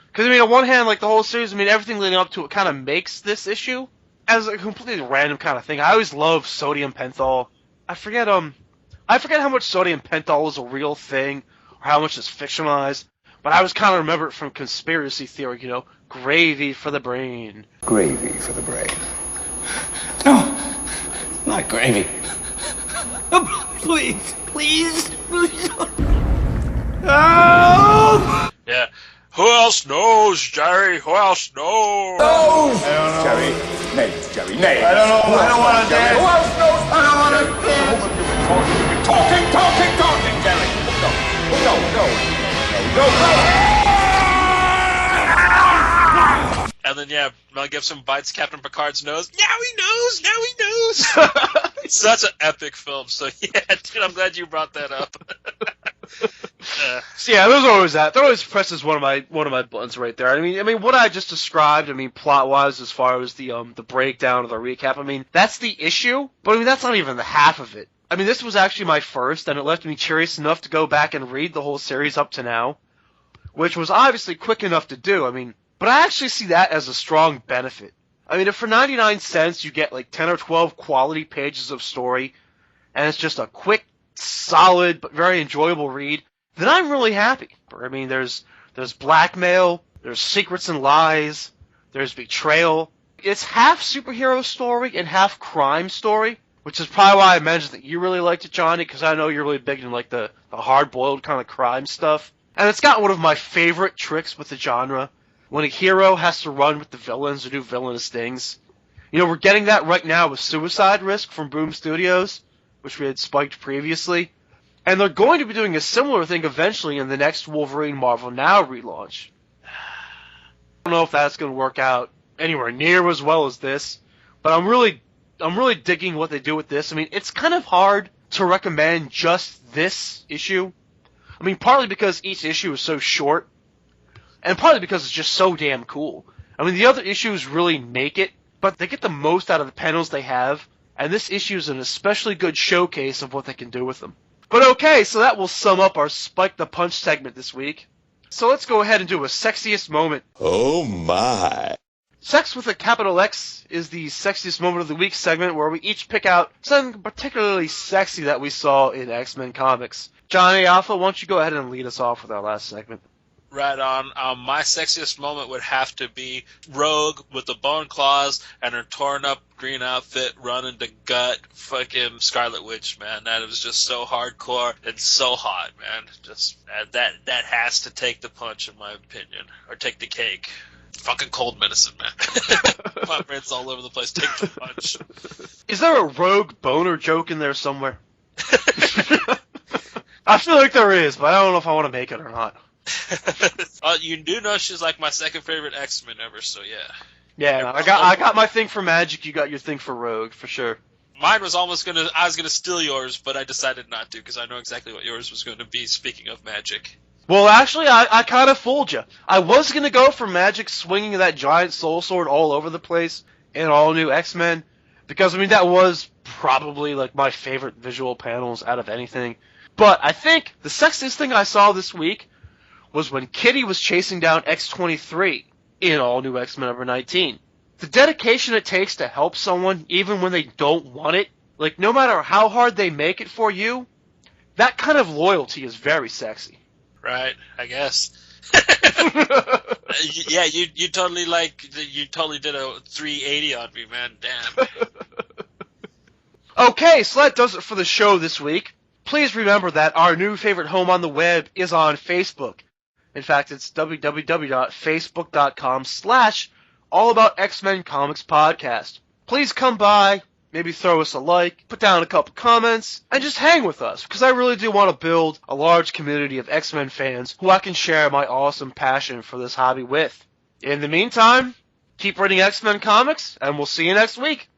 Because, on one hand, the whole series, everything leading up to it kind of makes this issue. as a completely random kind of thing, I always love sodium penthol. I forget how much sodium penthol is a real thing, or how much is fictionalized, but I always kind of remember it from conspiracy theory, gravy for the brain. Gravy for the brain. No, not gravy. Please. Oh! Yeah. Who else knows, Jerry? Who else knows? No! Jerry. Name, Jerry. Name. I don't know. I don't want to dance. Who else knows? I don't want to dance. Talking, Jerry. No. And then, yeah, Mel Gibson bites Captain Picard's nose. Now he knows! It's such an epic film, so yeah, dude, I'm glad you brought that up. So yeah, there's always that. That always presses one of my buttons right there. I mean, what I just described, plot-wise, as far as the breakdown or the recap, that's the issue, but that's not even the half of it. This was actually my first, and it left me curious enough to go back and read the whole series up to now, which was obviously quick enough to do, but I actually see that as a strong benefit. If for 99 cents you get like 10 or 12 quality pages of story, and it's just a quick, solid, but very enjoyable read, then I'm really happy. There's blackmail, there's secrets and lies, there's betrayal. It's half superhero story and half crime story, which is probably why I mentioned that you really liked it, Johnny, because I know you're really big in like the hard-boiled kind of crime stuff. And it's got one of my favorite tricks with the genre, when a hero has to run with the villains or do villainous things. We're getting that right now with Suicide Risk from Boom Studios, which we had spiked previously. And they're going to be doing a similar thing eventually in the next Wolverine Marvel Now relaunch. I don't know if that's going to work out anywhere near as well as this, but I'm really digging what they do with this. It's kind of hard to recommend just this issue. Partly because each issue is so short, and partly because it's just so damn cool. The other issues really make it, but they get the most out of the panels they have, and this issue is an especially good showcase of what they can do with them. But okay, so that will sum up our Spike the Punch segment this week. So let's go ahead and do a sexiest moment. Oh my. Sex with a capital X is the sexiest moment of the week segment, where we each pick out something particularly sexy that we saw in X-Men comics. Johnny Alpha, why don't you go ahead and lead us off with our last segment? Right on. My sexiest moment would have to be Rogue with the bone claws and her torn up green outfit running to gut fucking Scarlet Witch, man. That was just so hardcore and so hot, man. Just that has to take the punch, in my opinion, or take the cake. Fucking cold medicine, man. My brain's all over the place. Take the punch. Is there a Rogue boner joke in there somewhere? I feel like there is, but I don't know if I want to make it or not. You do know she's like my second favorite X-Men ever, so yeah. Yeah, I got my thing for Magic, you got your thing for Rogue, for sure. Mine was I was gonna steal yours, but I decided not to, because I know exactly what yours was going to be, speaking of Magic. Well, actually, I kind of fooled you. I was going to go for Magic swinging that giant soul sword all over the place in all new X-Men, because, that was probably, like, my favorite visual panels out of anything. But I think the sexiest thing I saw this week was when Kitty was chasing down X-23 in all new X-Men number 19. The dedication it takes to help someone, even when they don't want it, like, no matter how hard they make it for you, that kind of loyalty is very sexy. Right, I guess. Yeah, you totally did a 380 on me, man. Damn. Okay, so that does it for the show this week. Please remember that our new favorite home on the web is on Facebook. In fact, it's www.facebook.com/allaboutxmencomics-podcast. Please come by, maybe throw us a like, put down a couple comments, and just hang with us, because I really do want to build a large community of X-Men fans who I can share my awesome passion for this hobby with. In the meantime, keep reading X-Men comics, and we'll see you next week.